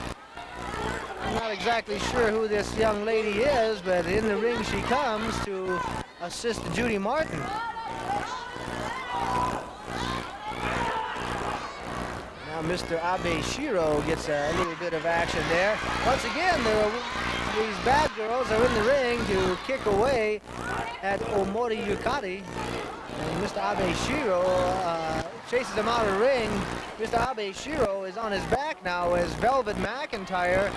Speaker 1: I'm not exactly sure who this young lady is, but in the ring she comes to assist Judy Martin. Now Mr. Abe Shiro gets a little bit of action there. Once again, these bad girls are in the ring to kick away at Omori Yukari. And Mr. Abe Shiro chases him out of the ring. Mr. Abe Shiro is on his back now as Velvet McIntyre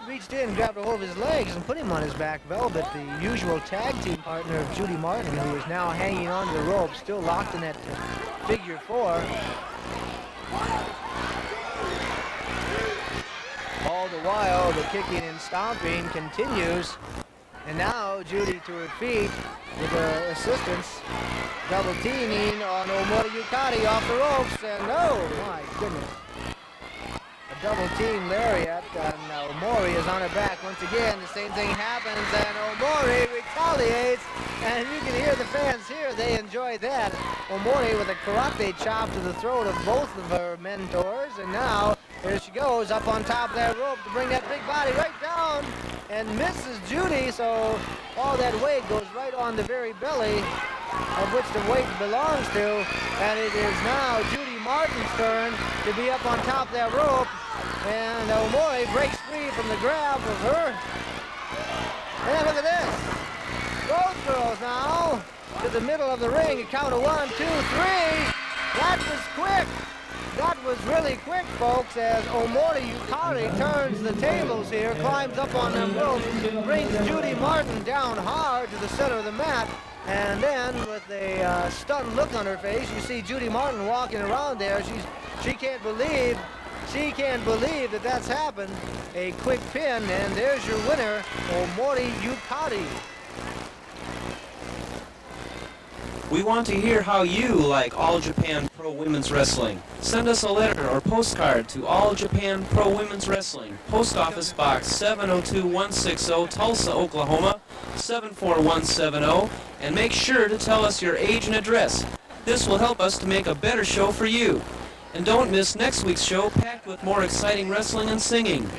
Speaker 1: reached in, grabbed a hold of his legs, and put him on his back. Velvet, the usual tag team partner of Judy Martin, who is now hanging onto the rope, still locked in that figure 4. All the while, the kicking and stomping continues. And now Judy to her feet with her assistance, double teaming on Omori Yukari off the ropes, and oh my goodness. A double team lariat, and Omori is on her back once again. The same thing happens, and Omori retaliates, and you can hear the fans here, they enjoy that. Omori with a karate chop to the throat of both of her mentors, and now here she goes up on top of that rope to bring that big body right down, and misses Judy, so all that weight goes right on the very belly of which the weight belongs to, and it is now Judy Martin's turn to be up on top of that rope, and Omori breaks free from the grab of her. And look at this. Both girls now to the middle of the ring, a count of 1, 2, 3. That was quick. That was really quick, folks, as Omori Yukari turns the tables here, climbs up on them ropes, brings Judy Martin down hard to the center of the mat, and then with a stunned look on her face, you see Judy Martin walking around there. She can't believe that that's happened. A quick pin, and there's your winner, Omori Yukari.
Speaker 11: We want to hear how you like All Japan Pro Women's Wrestling. Send us a letter or postcard to All Japan Pro Women's Wrestling, Post Office Box 702160, Tulsa, Oklahoma 74170, and make sure to tell us your age and address. This will help us to make a better show for you. And don't miss next week's show, packed with more exciting wrestling and singing.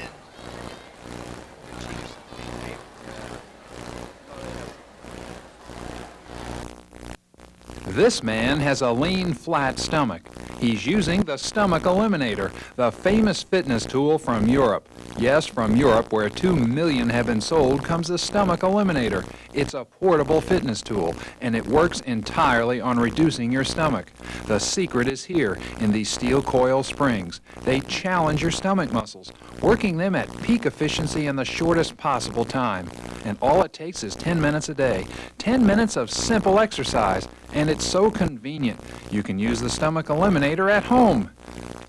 Speaker 12: This man has a lean, flat stomach. He's using the Stomach Eliminator, the famous fitness tool from Europe. Yes, from Europe, where 2 million have been sold, comes the Stomach Eliminator. It's a portable fitness tool, and it works entirely on reducing your stomach. The secret is here in these steel coil springs. They challenge your stomach muscles, working them at peak efficiency in the shortest possible time. And all it takes is 10 minutes a day, 10 minutes of simple exercise, and it's so convenient. You can use the Stomach Eliminator at home,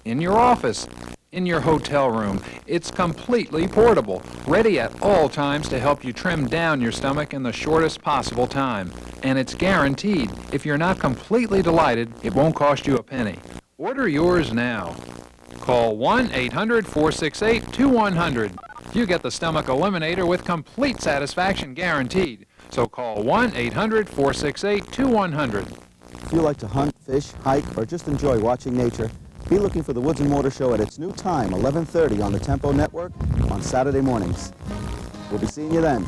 Speaker 12: in your office, in your hotel room. It's completely portable, ready at all times to help you trim down your stomach in the shortest possible time. And it's guaranteed. If you're not completely delighted, it won't cost you a penny. Order yours now. Call 1-800-468-2100. You get the Stomach Eliminator with complete satisfaction guaranteed. So call 1-800-468-2100.
Speaker 17: If you like to hunt, fish, hike, or just enjoy watching nature, be looking for the Woods and Motor Show at its new time, 11:30 on the Tempo Network on Saturday mornings. We'll be seeing you then.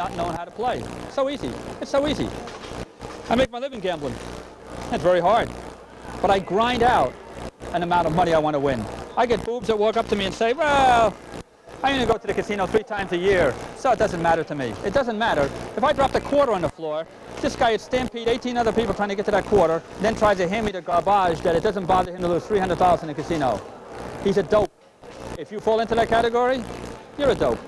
Speaker 18: not knowing how to play. So easy. It's so easy. I make my living gambling. It's very hard. But I grind out an amount of money I want to win. I get boobs that walk up to me and say, well, I only go to the casino 3 times a year, so it doesn't matter to me. It doesn't matter. If I dropped a quarter on the floor, this guy would stampede 18 other people trying to get to that quarter, then tries to hand me the garbage that it doesn't bother him to lose $300 in the casino. He's a dope. If you fall into that category, you're a dope.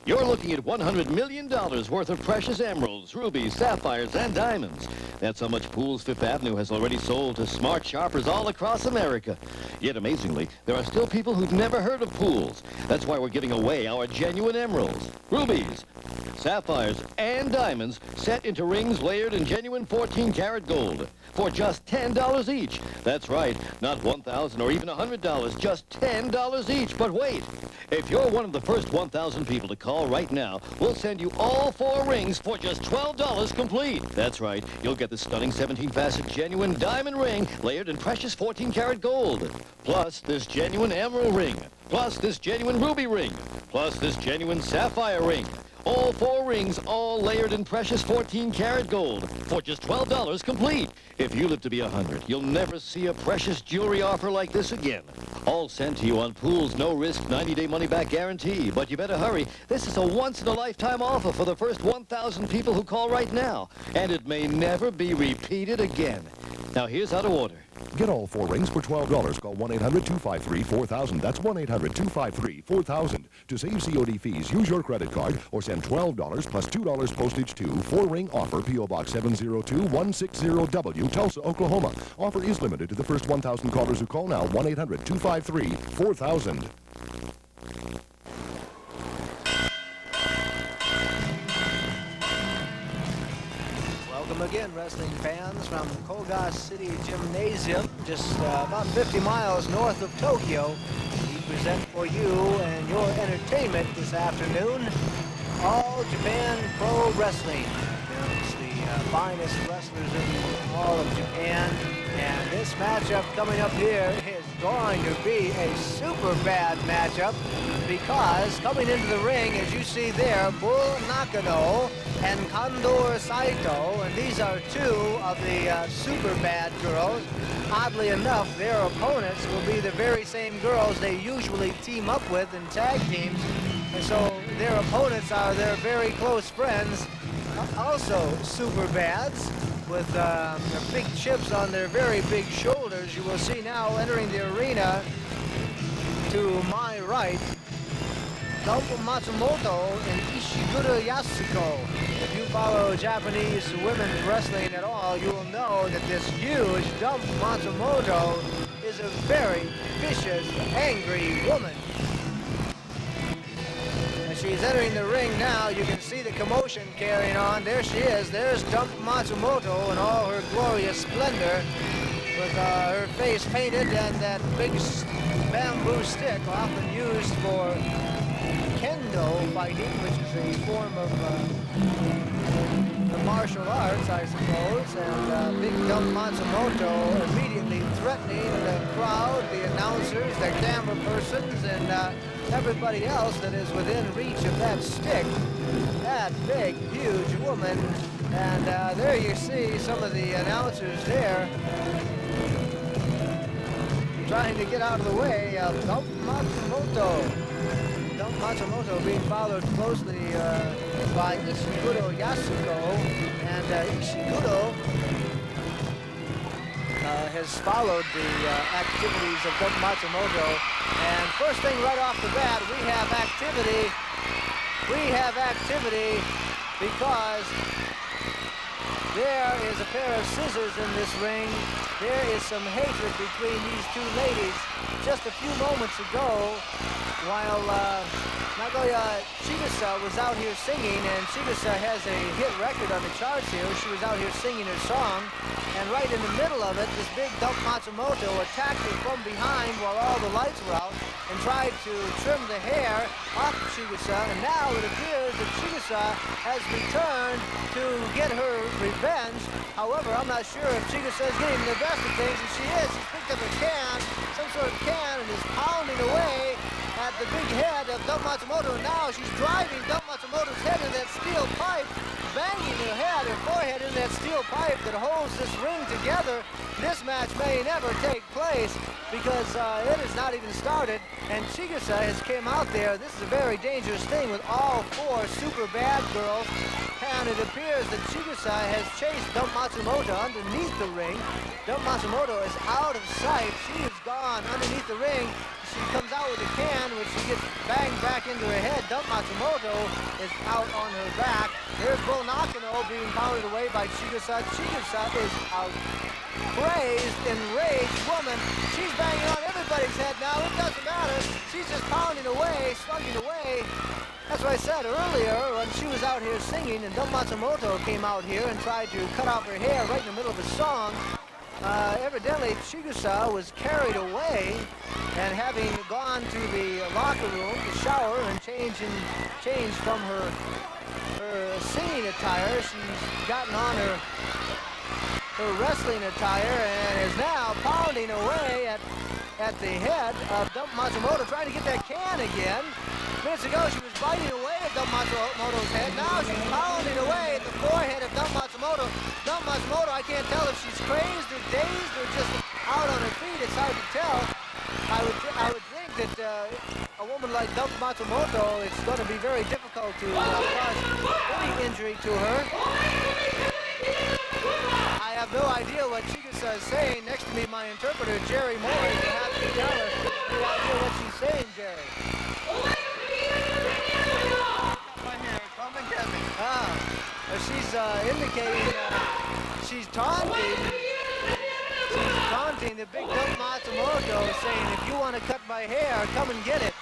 Speaker 19: You're looking at $100 million worth of precious emeralds, rubies, sapphires, and diamonds. That's how much Pools Fifth Avenue has already sold to smart shoppers all across America. Yet, amazingly, there are still people who've never heard of pools. That's why we're giving away our genuine emeralds, rubies, sapphires, and diamonds set into rings layered in genuine 14-karat gold for just $10 each. That's right, not $1,000 or even $100, just $10 each. But wait, if you're one of the first 1,000 people to call right now, we'll send you all 4 rings for just $12 complete. That's right, you'll get the stunning 17-facet genuine diamond ring layered in precious 14-karat gold, plus this genuine emerald ring, plus this genuine ruby ring, plus this genuine sapphire ring. All 4 rings, all layered in precious 14-karat gold for just $12 complete. If you live to be 100, you'll never see a precious jewelry offer like this again. All sent to you on Pool's no-risk 90-day money-back guarantee. But you better hurry. This is a once-in-a-lifetime offer for the first 1,000 people who call right now. And it may never be repeated again. Now, here's how to order.
Speaker 9: Get all 4 rings for $12. Call 1-800-253-4000. That's 1-800-253-4000. To save COD fees, use your credit card or send $12 plus $2 postage to 4-ring offer, P.O. Box 702-160W, Tulsa, Oklahoma. Offer is limited to the first 1,000 callers who call now. 1-800-253-4000.
Speaker 1: Welcome again, wrestling fans, from Koga City Gymnasium, just about 50 miles north of Tokyo. We present for you and your entertainment this afternoon, All Japan Pro Wrestling. It's the finest wrestlers in all of Japan, and this matchup coming up here is going to be a super bad matchup, because coming into the ring, as you see there, Buru Nakano and Kondo Saito, and these are 2 of the super bad girls. Oddly enough, their opponents will be the very same girls they usually team up with in tag teams, and so their opponents are their very close friends, also super bads, with big chips on their very big shoulders. You will see now entering the arena to my right, Daunpo Matsumoto and Ishiguro Yasuko. If you follow Japanese women's wrestling at all, you will know that this huge Daunpo Matsumoto is a very vicious, angry woman. As she's entering the ring now, you can see the commotion carrying on. There she is. There's Daunpo Matsumoto in all her glorious splendor, with her face painted and that big bamboo stick often used for kendo fighting, which is a form of the martial arts, I suppose. And big Daunpo Matsumoto immediately threatening the crowd, the announcers, the camera persons, and everybody else that is within reach of that stick. That big, huge woman. And there you see some of the announcers there trying to get out of the way of Daunpo Matsumoto. Daunpo Matsumoto being followed closely by Ishiguro Yasuko, and Ishiguro has followed the activities of Daunpo Matsumoto. And first thing right off the bat, we have activity. We have activity because there is a pair of scissors in this ring. There is some hatred between these 2 ladies. Just a few moments ago, while Nagoya Chigusa was out here singing, and Chigusa has a hit record on the charts here. She was out here singing her song, and right in the middle of it, this big Daunpo Matsumoto attacked her from behind while all the lights were out and tried to trim the hair off of Chigusa, and now it appears that Chigusa has returned to get her revenge. However, I'm not sure if Chigusa is getting the best of things, and she is. She's picked up a can, some sort of can, and is pounding away at the big head of Daunpo Matsumoto. And now she's driving Daunpo Matsumoto's head in that steel pipe, banging her head, her forehead in that steel pipe that holds this ring together. This match may never take place because it has not even started, and Chigusa has came out there. This is a very dangerous thing with all 4 super bad girls, and it appears that Chigusa has chased Daunpo Matsumoto underneath the ring. Daunpo Matsumoto is out of sight. She is gone underneath the ring. She comes out with a can, which she gets banged back into her head. Daunpo Matsumoto is out on her back. There's Buru Nakano being pounded away by Chigusa. Chigusa is out. Crazed, enraged woman. She's banging on everybody's head now. It doesn't matter. She's just pounding away, slugging away. That's what I said earlier when she was out here singing and Dump Matsumoto came out here and tried to cut off her hair right in the middle of the song. Evidently, Chigusa was carried away, and having gone to the locker room to shower and change from her singing attire, she's gotten on her wrestling attire and is now pounding away at the head of Dump Matsumoto, trying to get that can again. Minutes ago, she was biting away at Dump Matsumoto's head. Now she's pounding away at the forehead of Dump Matsumoto. Dump Matsumoto, I can't tell if she's crazed or dazed or just out on her feet. It's hard to tell. I would think that a woman like Dump Matsumoto, it's going to be very difficult to cause any injury to her. I have no idea what Chigusa is saying. Next to me, my interpreter, Jerry Moore, is going to have to tell her. No idea what she's saying, Jerry. She's indicating she's taunting the big Dump Matsumoto, saying, if you want to cut my hair, come and get it.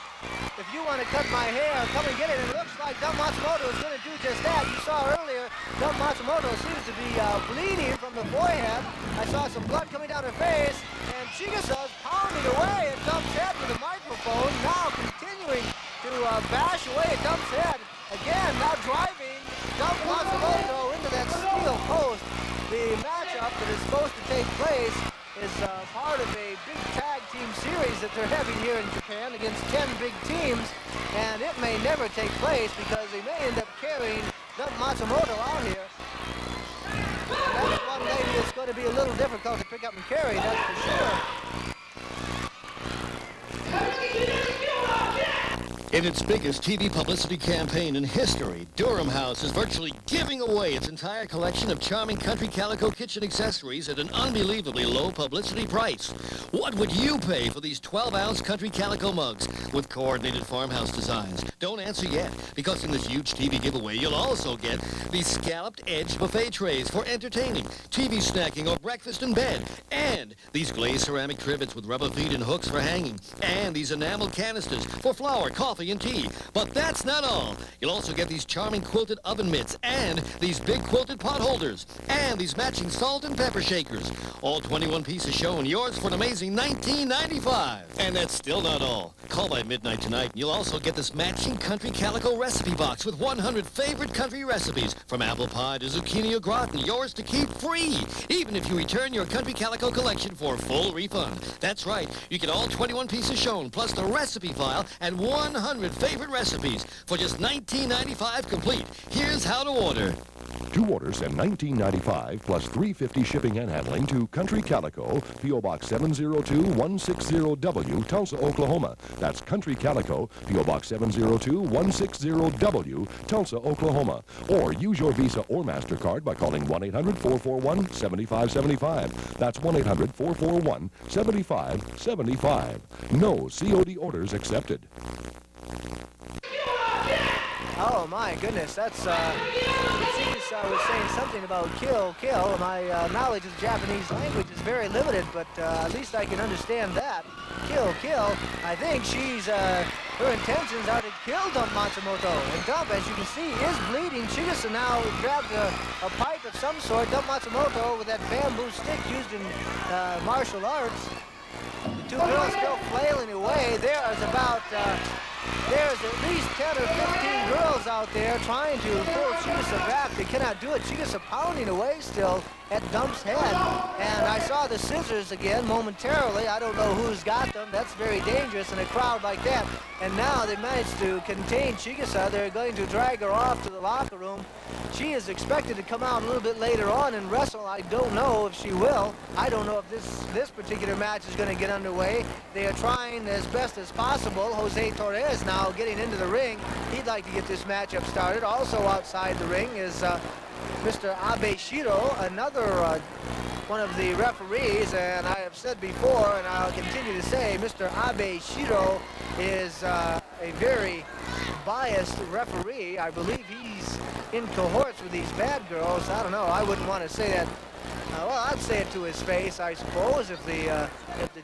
Speaker 1: If you want to cut my hair, come and get it. And it looks like Dump Matsumoto is going to do just that. You saw earlier, Dump Matsumoto seems to be bleeding from the forehead. I saw some blood coming down her face, and Chigusa's pounding away at Dump's head with a microphone, now continuing to bash away at Dump's head. Again, now driving Dump Matsumoto into that steel post. The matchup that is supposed to take place is part of a big tag team series that they're having here in Japan against 10 big teams, and it may never take place because they may end up carrying Dump Matsumoto out here. And that's one lady that's going to be a little difficult to pick up and carry, that's for sure.
Speaker 19: In its biggest TV publicity campaign in history, Durham House is virtually giving away its entire collection of charming country calico kitchen accessories at an unbelievably low publicity price. What would you pay for these 12-ounce country calico mugs with coordinated farmhouse designs? Don't answer yet, because in this huge TV giveaway, you'll also get these scalloped edge buffet trays for entertaining, TV snacking, or breakfast in bed, and these glazed ceramic trivets with rubber feet and hooks for hanging, and these enamel canisters for flour, coffee, and tea. But that's not all. You'll also get these charming quilted oven mitts and these big quilted pot holders and these matching salt and pepper shakers. All 21 pieces shown, yours for an amazing $19.95. And that's still not all. Call by midnight tonight and you'll also get this matching country calico recipe box with 100 favorite country recipes from apple pie to zucchini au gratin, yours to keep free, even if you return your country calico collection for a full refund. That's right. You get all 21 pieces shown plus the recipe file and 100 favorite recipes for just $19.95 complete. Here's how to order.
Speaker 9: Two orders and $19.95 plus $3.50 shipping and handling to Country Calico, P.O. Box 702-160W, Tulsa, Oklahoma. That's Country Calico, P.O. Box 702-160W, Tulsa, Oklahoma. Or use your Visa or MasterCard by calling 1-800-441-7575. That's 1-800-441-7575. No COD orders accepted.
Speaker 1: Oh my goodness, that's, Chigusa was saying something about kill. My knowledge of Japanese language is very limited, but at least I can understand that. Kill. I think her intentions are to kill Dump Matsumoto. And Dump, as you can see, is bleeding. Chigusa now grabbed a pipe of some sort. Dump Matsumoto with that bamboo stick used in martial arts. The two girls still flailing away. There's at least 10 or 15 girls out there trying to pull Chigusa back. They cannot do it. Chigusa pounding away still at Dump's head. And I saw the scissors again momentarily. I don't know who's got them. That's very dangerous in a crowd like that. And now they managed to contain Chigusa. They're going to drag her off to the locker room. She is expected to come out a little bit later on and wrestle. I don't know if she will. I don't know if this particular match is going to get underway. They are trying as best as possible. Jose Torres now getting into the ring. He'd like to get this matchup started. Also outside the ring is Mr. Abe Shiro, another one of the referees, and I have said before, and I'll continue to say, Mr. Abe Shiro is a very biased referee. I believe he's in cohorts with these bad girls. I don't know. I wouldn't want to say that Well, I'd say it to his face, I suppose, if the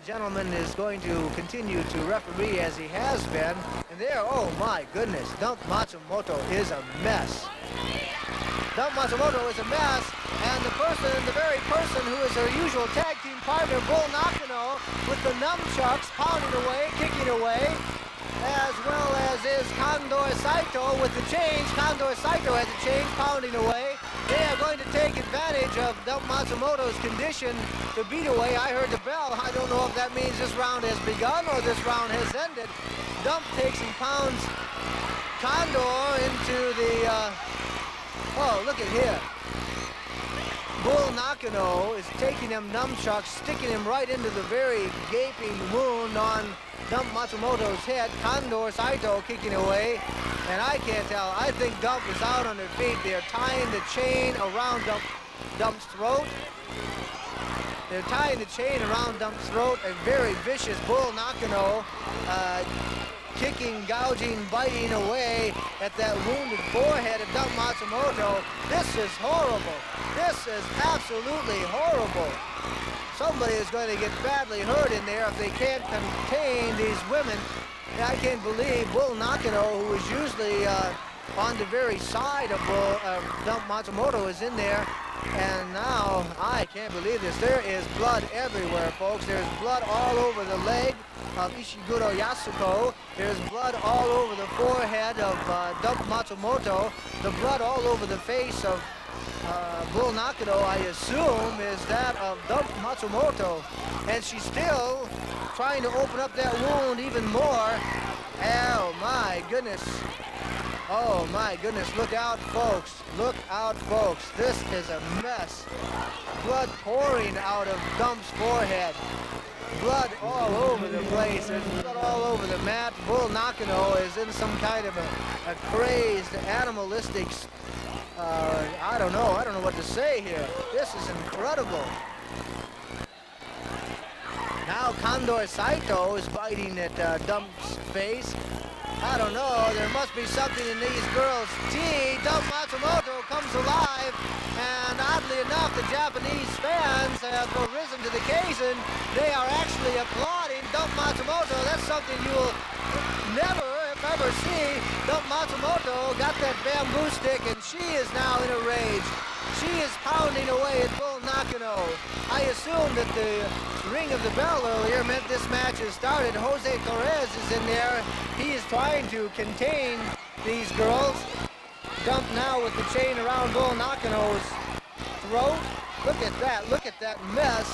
Speaker 1: gentleman is going to continue to referee as he has been. And there, oh my goodness, Dump Matsumoto is a mess. Dump Matsumoto is a mess, and the very person who is her usual tag team partner, Bull Nakano, with the nunchucks pounding away, kicking away, as well as is Kondo Saito with the chains. Kondo Saito has the chains pounding away. They are going to take advantage of Dump Matsumoto's condition to beat away. I heard the bell. I don't know if that means this round has begun or this round has ended. Dump takes and pounds Condor into the... oh, look at here. Bull Nakano is taking them nunchucks, sticking him right into the very gaping wound on Dump Matsumoto's head. Kondo Saito kicking away, and I can't tell. I think Dump is out on their feet. They're tying the chain around Dump's throat. They're tying the chain around Dump's throat. A very vicious Bull Nakano, kicking, gouging, biting away at that wounded forehead of Dump Matsumoto. This is horrible. This is absolutely horrible. Somebody is going to get badly hurt in there if they can't contain these women. I can't believe Bull Nakano, who is usually on the very side of Dump Matsumoto, is in there. And now, I can't believe this. There is blood everywhere, folks. There's blood all over the leg of Ishiguro Yasuko. There's blood all over the forehead of Dump Matsumoto. The blood all over the face of Bull Nakano, I assume, is that of Dump Matsumoto. And she's still trying to open up that wound even more. Oh, my goodness. Oh, my goodness. Look out, folks. Look out, folks. This is a mess. Blood pouring out of Dump's forehead. Blood all over the place. There's blood all over the mat. Bull Nakano is in some kind of a crazed, animalistic... I don't know what to say here. This is incredible. Now Kondo Saito is biting at Dump's face. I don't know, there must be something in these girls' tea. Dump Matsumoto comes alive, and oddly enough, the Japanese fans have risen to the occasion. They are actually applauding Dump Matsumoto. That's something you will never, if ever see. Dump Matsumoto got that bamboo stick, and she is now in a rage. She is pounding away at Bull Nakano. I assume that the ring of the bell earlier meant this match has started. Jose Torres is in there. He is trying to contain these girls. Dump now with the chain around Bull Nakano's throat. Look at that mess.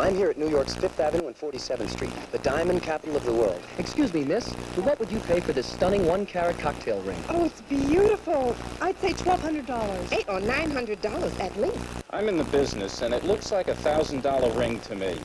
Speaker 20: I'm here at New York's 5th Avenue and 47th Street, the diamond capital of the world. Excuse me, miss, what would you pay for this stunning 1-carat cocktail ring?
Speaker 21: Oh, it's beautiful. I'd say $1,200. $800 or $900 at least.
Speaker 22: I'm in the business, and it looks like a $1,000 ring to me.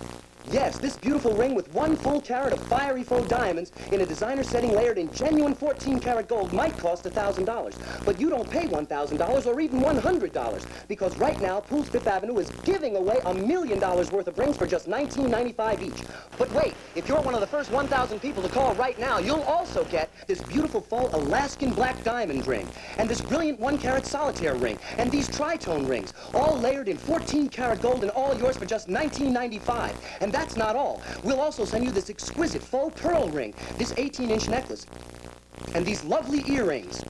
Speaker 20: Yes, this beautiful ring with 1 full carat of fiery faux diamonds in a designer setting layered in genuine 14-carat gold might cost $1,000. But you don't pay $1,000 or even $100 because right now Pools 5th Avenue is giving away $1 million worth of rings for just $19.95 each. But wait, if you're one of the first 1,000 people to call right now, you'll also get this beautiful faux Alaskan black diamond ring and this brilliant 1-carat solitaire ring and these tritone rings, all layered in 14-carat gold and all yours for just $19.95. And that's not all. We'll also send you this exquisite faux pearl ring, this 18-inch necklace, and these lovely earrings.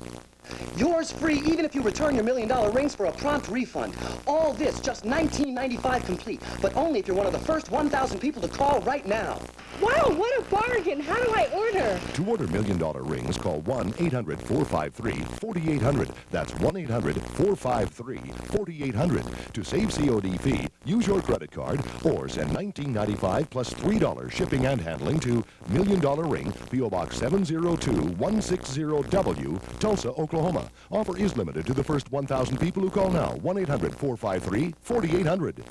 Speaker 20: Yours free even if you return your $1 million rings for a prompt refund. All this just $19.95 complete, but only if you're one of the first 1,000 people to call right now.
Speaker 21: Wow, what a bargain. How do I order?
Speaker 9: To order $1 million rings, call 1-800-453-4800. That's 1-800-453-4800. To save COD fee, use your credit card or send $19.95 plus $3 shipping and handling to $1 Million Ring, P.O. Box 702-160W, Tulsa, Oklahoma. Offer is limited to the first 1,000 people who call now. 1-800-453-4800.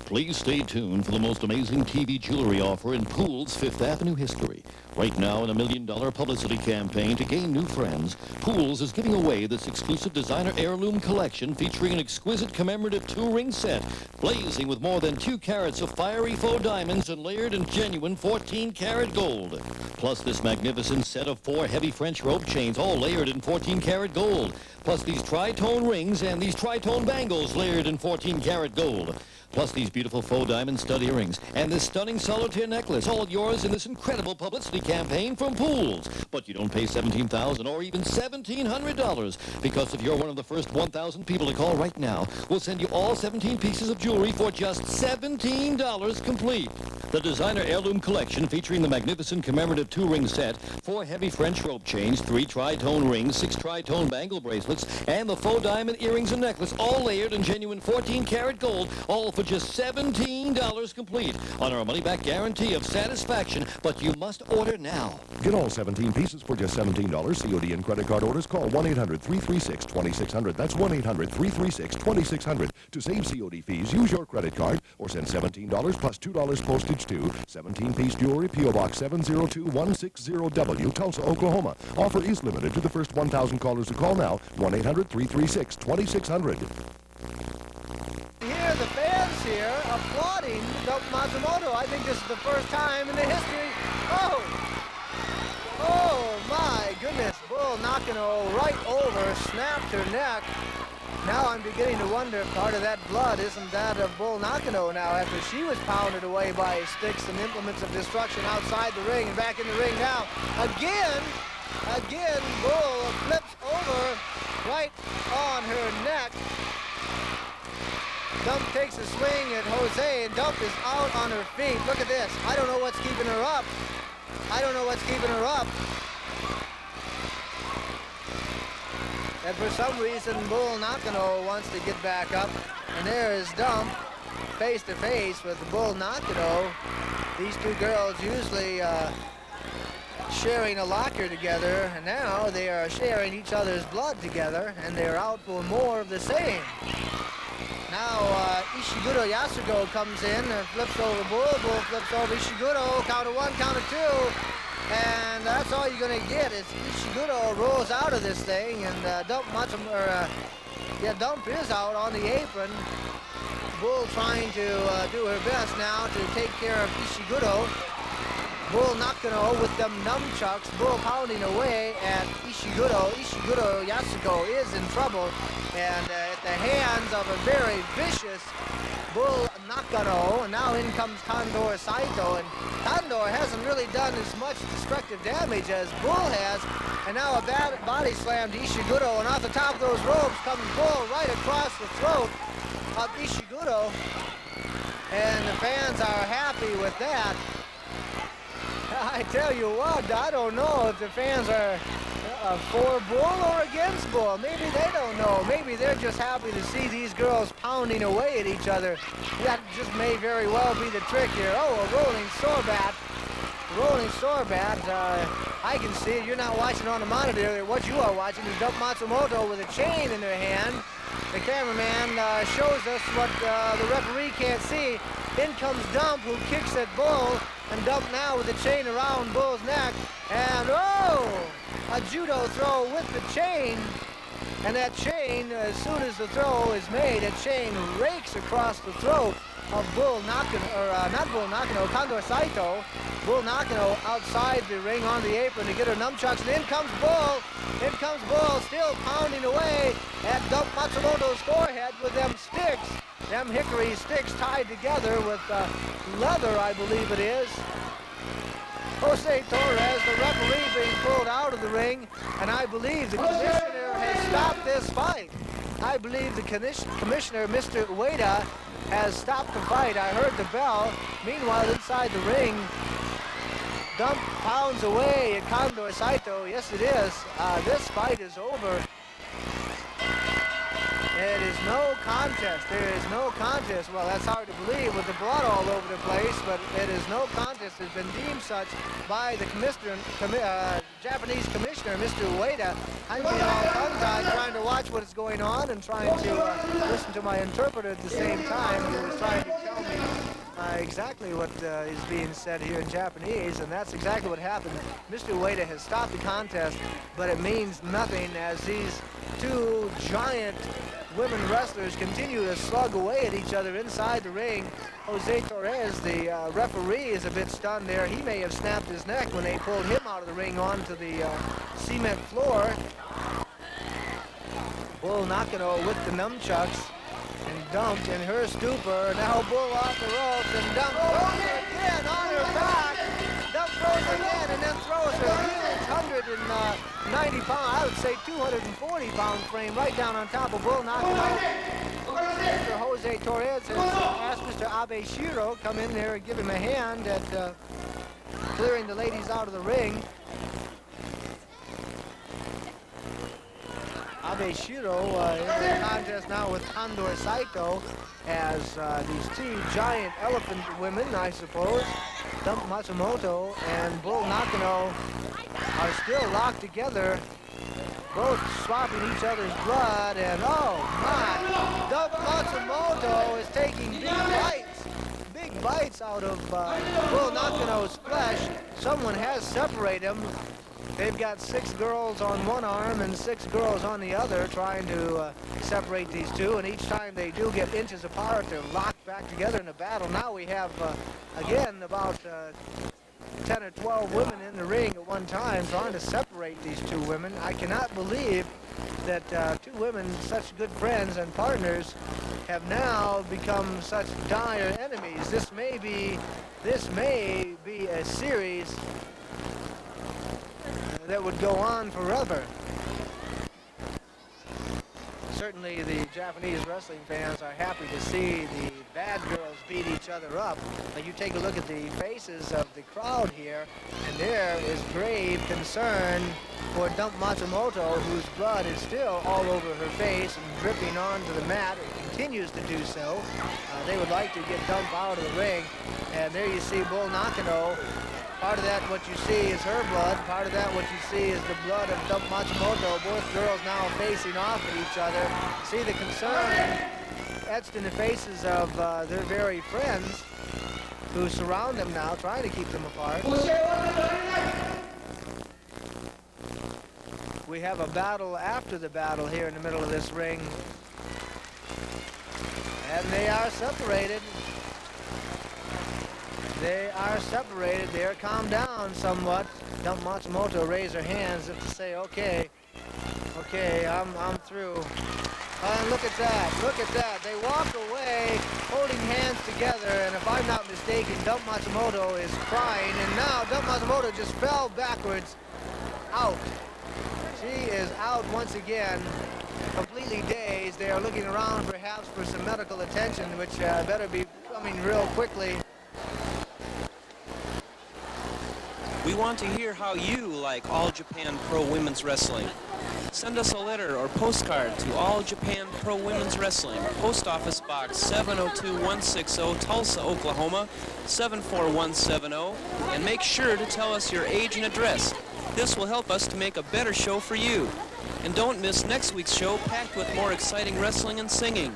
Speaker 19: Please stay tuned for the most amazing TV jewelry offer in Pools 5th Avenue history. Right now, in a $1 million publicity campaign to gain new friends, Pools is giving away this exclusive designer heirloom collection featuring an exquisite commemorative 2-ring set, blazing with more than 2 carats of fiery faux diamonds and layered in genuine 14-carat gold. Plus this magnificent set of 4 heavy French rope chains, all layered in 14-karat gold. Plus these tri-tone rings and these tri-tone bangles layered in 14-karat gold. Plus these beautiful faux diamond stud earrings and this stunning solitaire necklace, all yours in this incredible publicity campaign from Pools. But you don't pay $17,000 or even $1,700 because if you're one of the first 1,000 people to call right now, we'll send you all 17 pieces of jewelry for just $17 complete. The designer heirloom collection featuring the magnificent commemorative 2-ring set, 4 heavy French rope chains, 3 tri-tone rings, 6 tri-tone bangle bracelets, and the faux diamond earrings and necklace, all layered in genuine 14-karat gold, all for just $17 complete on our money-back guarantee of satisfaction, but you must order now.
Speaker 9: Get all 17 pieces for just $17. COD and credit card orders. Call 1-800-336-2600. That's 1-800-336-2600. To save COD fees, use your credit card or send $17 plus $2 postage to 17-piece jewelry, P.O. Box 702160W, Tulsa, Oklahoma. Offer is limited to the first 1,000 callers who call now. 1-800-336-2600.
Speaker 1: Here, the fans here applauding Dump Matsumoto. I think this is the first time in the history. Oh my goodness. Bull Nakano right over, snapped her neck. Now I'm beginning to wonder if part of that blood isn't that of Bull Nakano now after she was pounded away by sticks and implements of destruction outside the ring and back in the ring now. Again, Bull flips over right on her neck. Dump takes a swing at Jose, and Dump is out on her feet. Look at this. I don't know what's keeping her up. And for some reason, Bull Nakano wants to get back up. And there is Dump, face to face with Bull Nakano. These two girls usually sharing a locker together, and now they are sharing each other's blood together, and they're out for more of the same. Now Ishiguro Yasugo comes in and flips over Bull. Bull flips over Ishiguro. Count of 1, count of 2. And that's all you're going to get is Ishiguro rolls out of this thing, and Dump is out on the apron. Bull trying to do her best now to take care of Ishiguro. Bull Nakano with them nunchucks. Bull pounding away at Ishiguro. Ishiguro Yasuko is in trouble, and at the hands of a very vicious Bull Nakano. And now in comes Kondo Saito, and Kondo hasn't really done as much destructive damage as Bull has. And now a bad body slam to Ishiguro, and off the top of those ropes comes Bull right across the throat of Ishiguro. And the fans are happy with that. I tell you what, I don't know if the fans are for Bull or against Bull. Maybe they don't know. Maybe they're just happy to see these girls pounding away at each other. That just may very well be the trick here. Oh, a rolling sore bat. I can see it. You're not watching on the monitor. What you are watching is Dump Matsumoto with a chain in her hand. The cameraman shows us what the referee can't see. In comes Dump, who kicks at Bull, and Dump now with the chain around Bull's neck. And a judo throw with the chain. And that chain, as soon as the throw is made, that chain rakes across the throat of Bull Nakano, not Bull Nakano, Kondo Saito. Bull Nakano outside the ring on the apron to get her nunchucks, and in comes Bull, still pounding away at Dump Matsumoto's forehead with them sticks, them hickory sticks tied together with leather, I believe it is. Jose Torres, the referee, being pulled out of the ring, and I believe the commissioner has stopped this fight. I believe the commissioner, Mr. Ueda, has stopped the fight. I heard the bell. Meanwhile, inside the ring, Dump pounds away at Kondo Saito. Yes, it is. This fight is over. It is no contest. There is no contest. Well, that's hard to believe with the blood all over the place, but it is no contest. It's been deemed such by the commissioner, Japanese commissioner, Mr. Ueda. I'm being all tongue-tied trying to watch what is going on and trying to listen to my interpreter at the same time, who was trying to tell me exactly what is being said here in Japanese, and that's exactly what happened. Mr. Ueda has stopped the contest, but it means nothing as these two giant women wrestlers continue to slug away at each other inside the ring. Jose Torres, the referee, is a bit stunned there. He may have snapped his neck when they pulled him out of the ring onto the cement floor. Bull Nakano with the nunchucks and dumped in her stupor. Now Bull off the ropes and dumped again on her back. Dump throws again and then throws her huge 190 pound, I would say 240 pound frame right down on top of Bull Nakano. Mr. Jose Torres has asked Mr. Abe Shiro come in there and give him a hand at clearing the ladies out of the ring. Abe Shiro in the contest now with Kondo Saito as these two giant elephant women, I suppose, Dump Matsumoto and Bull Nakano, are still locked together, both swapping each other's blood, and oh my, Dump Matsumoto is taking big bites out of Bull Nakano's flesh. Someone has separated them. They've got 6 girls on one arm and 6 girls on the other trying to separate these two, and each time they do get inches apart, they're locked back together in a battle. Now we have, again, about 10 or 12 women in the ring at one time trying to separate these two women. I cannot believe that 2 women, such good friends and partners, have now become such dire enemies. This may be a series that would go on forever. Certainly the Japanese wrestling fans are happy to see the bad girls beat each other up. But you take a look at the faces of the crowd here, and there is grave concern for Dump Matsumoto, whose blood is still all over her face and dripping onto the mat. It continues to do so. They would like to get Dump out of the ring. And there you see Bull Nakano. Part of that, what you see, is her blood. Part of that, what you see, is the blood of Dump Matsumoto. Both girls now facing off at each other. See the concern etched in the faces of their very friends who surround them now, trying to keep them apart. We have a battle after the battle here in the middle of this ring. And they are separated. They are separated. They are calmed down somewhat. Dump Matsumoto raised her hands as if to say, okay, I'm through. And look at that, look at that. They walk away holding hands together, and if I'm not mistaken, Dump Matsumoto is crying, and now Dump Matsumoto just fell backwards out. She is out once again, completely dazed. They are looking around perhaps for some medical attention, which better be coming real quickly.
Speaker 11: We want to hear how you like All Japan Pro Women's Wrestling. Send us a letter or postcard to All Japan Pro Women's Wrestling, Post Office Box 702160, Tulsa, Oklahoma 74170, and make sure to tell us your age and address. This will help us to make a better show for you. And don't miss next week's show, packed with more exciting wrestling and singing.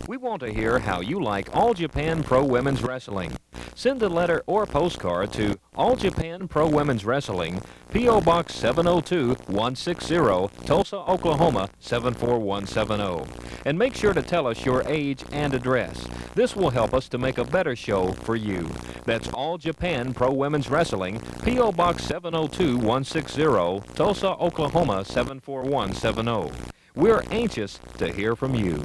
Speaker 4: We want to hear how you like All Japan Pro Women's Wrestling. Send a letter or postcard to All Japan Pro Women's Wrestling, P.O. Box 702-160, Tulsa, Oklahoma 74170. And make sure to tell us your age and address. This will help us to make a better show for you. That's All Japan Pro Women's Wrestling, P.O. Box 702-160, Tulsa, Oklahoma 74170. We're anxious to hear from you.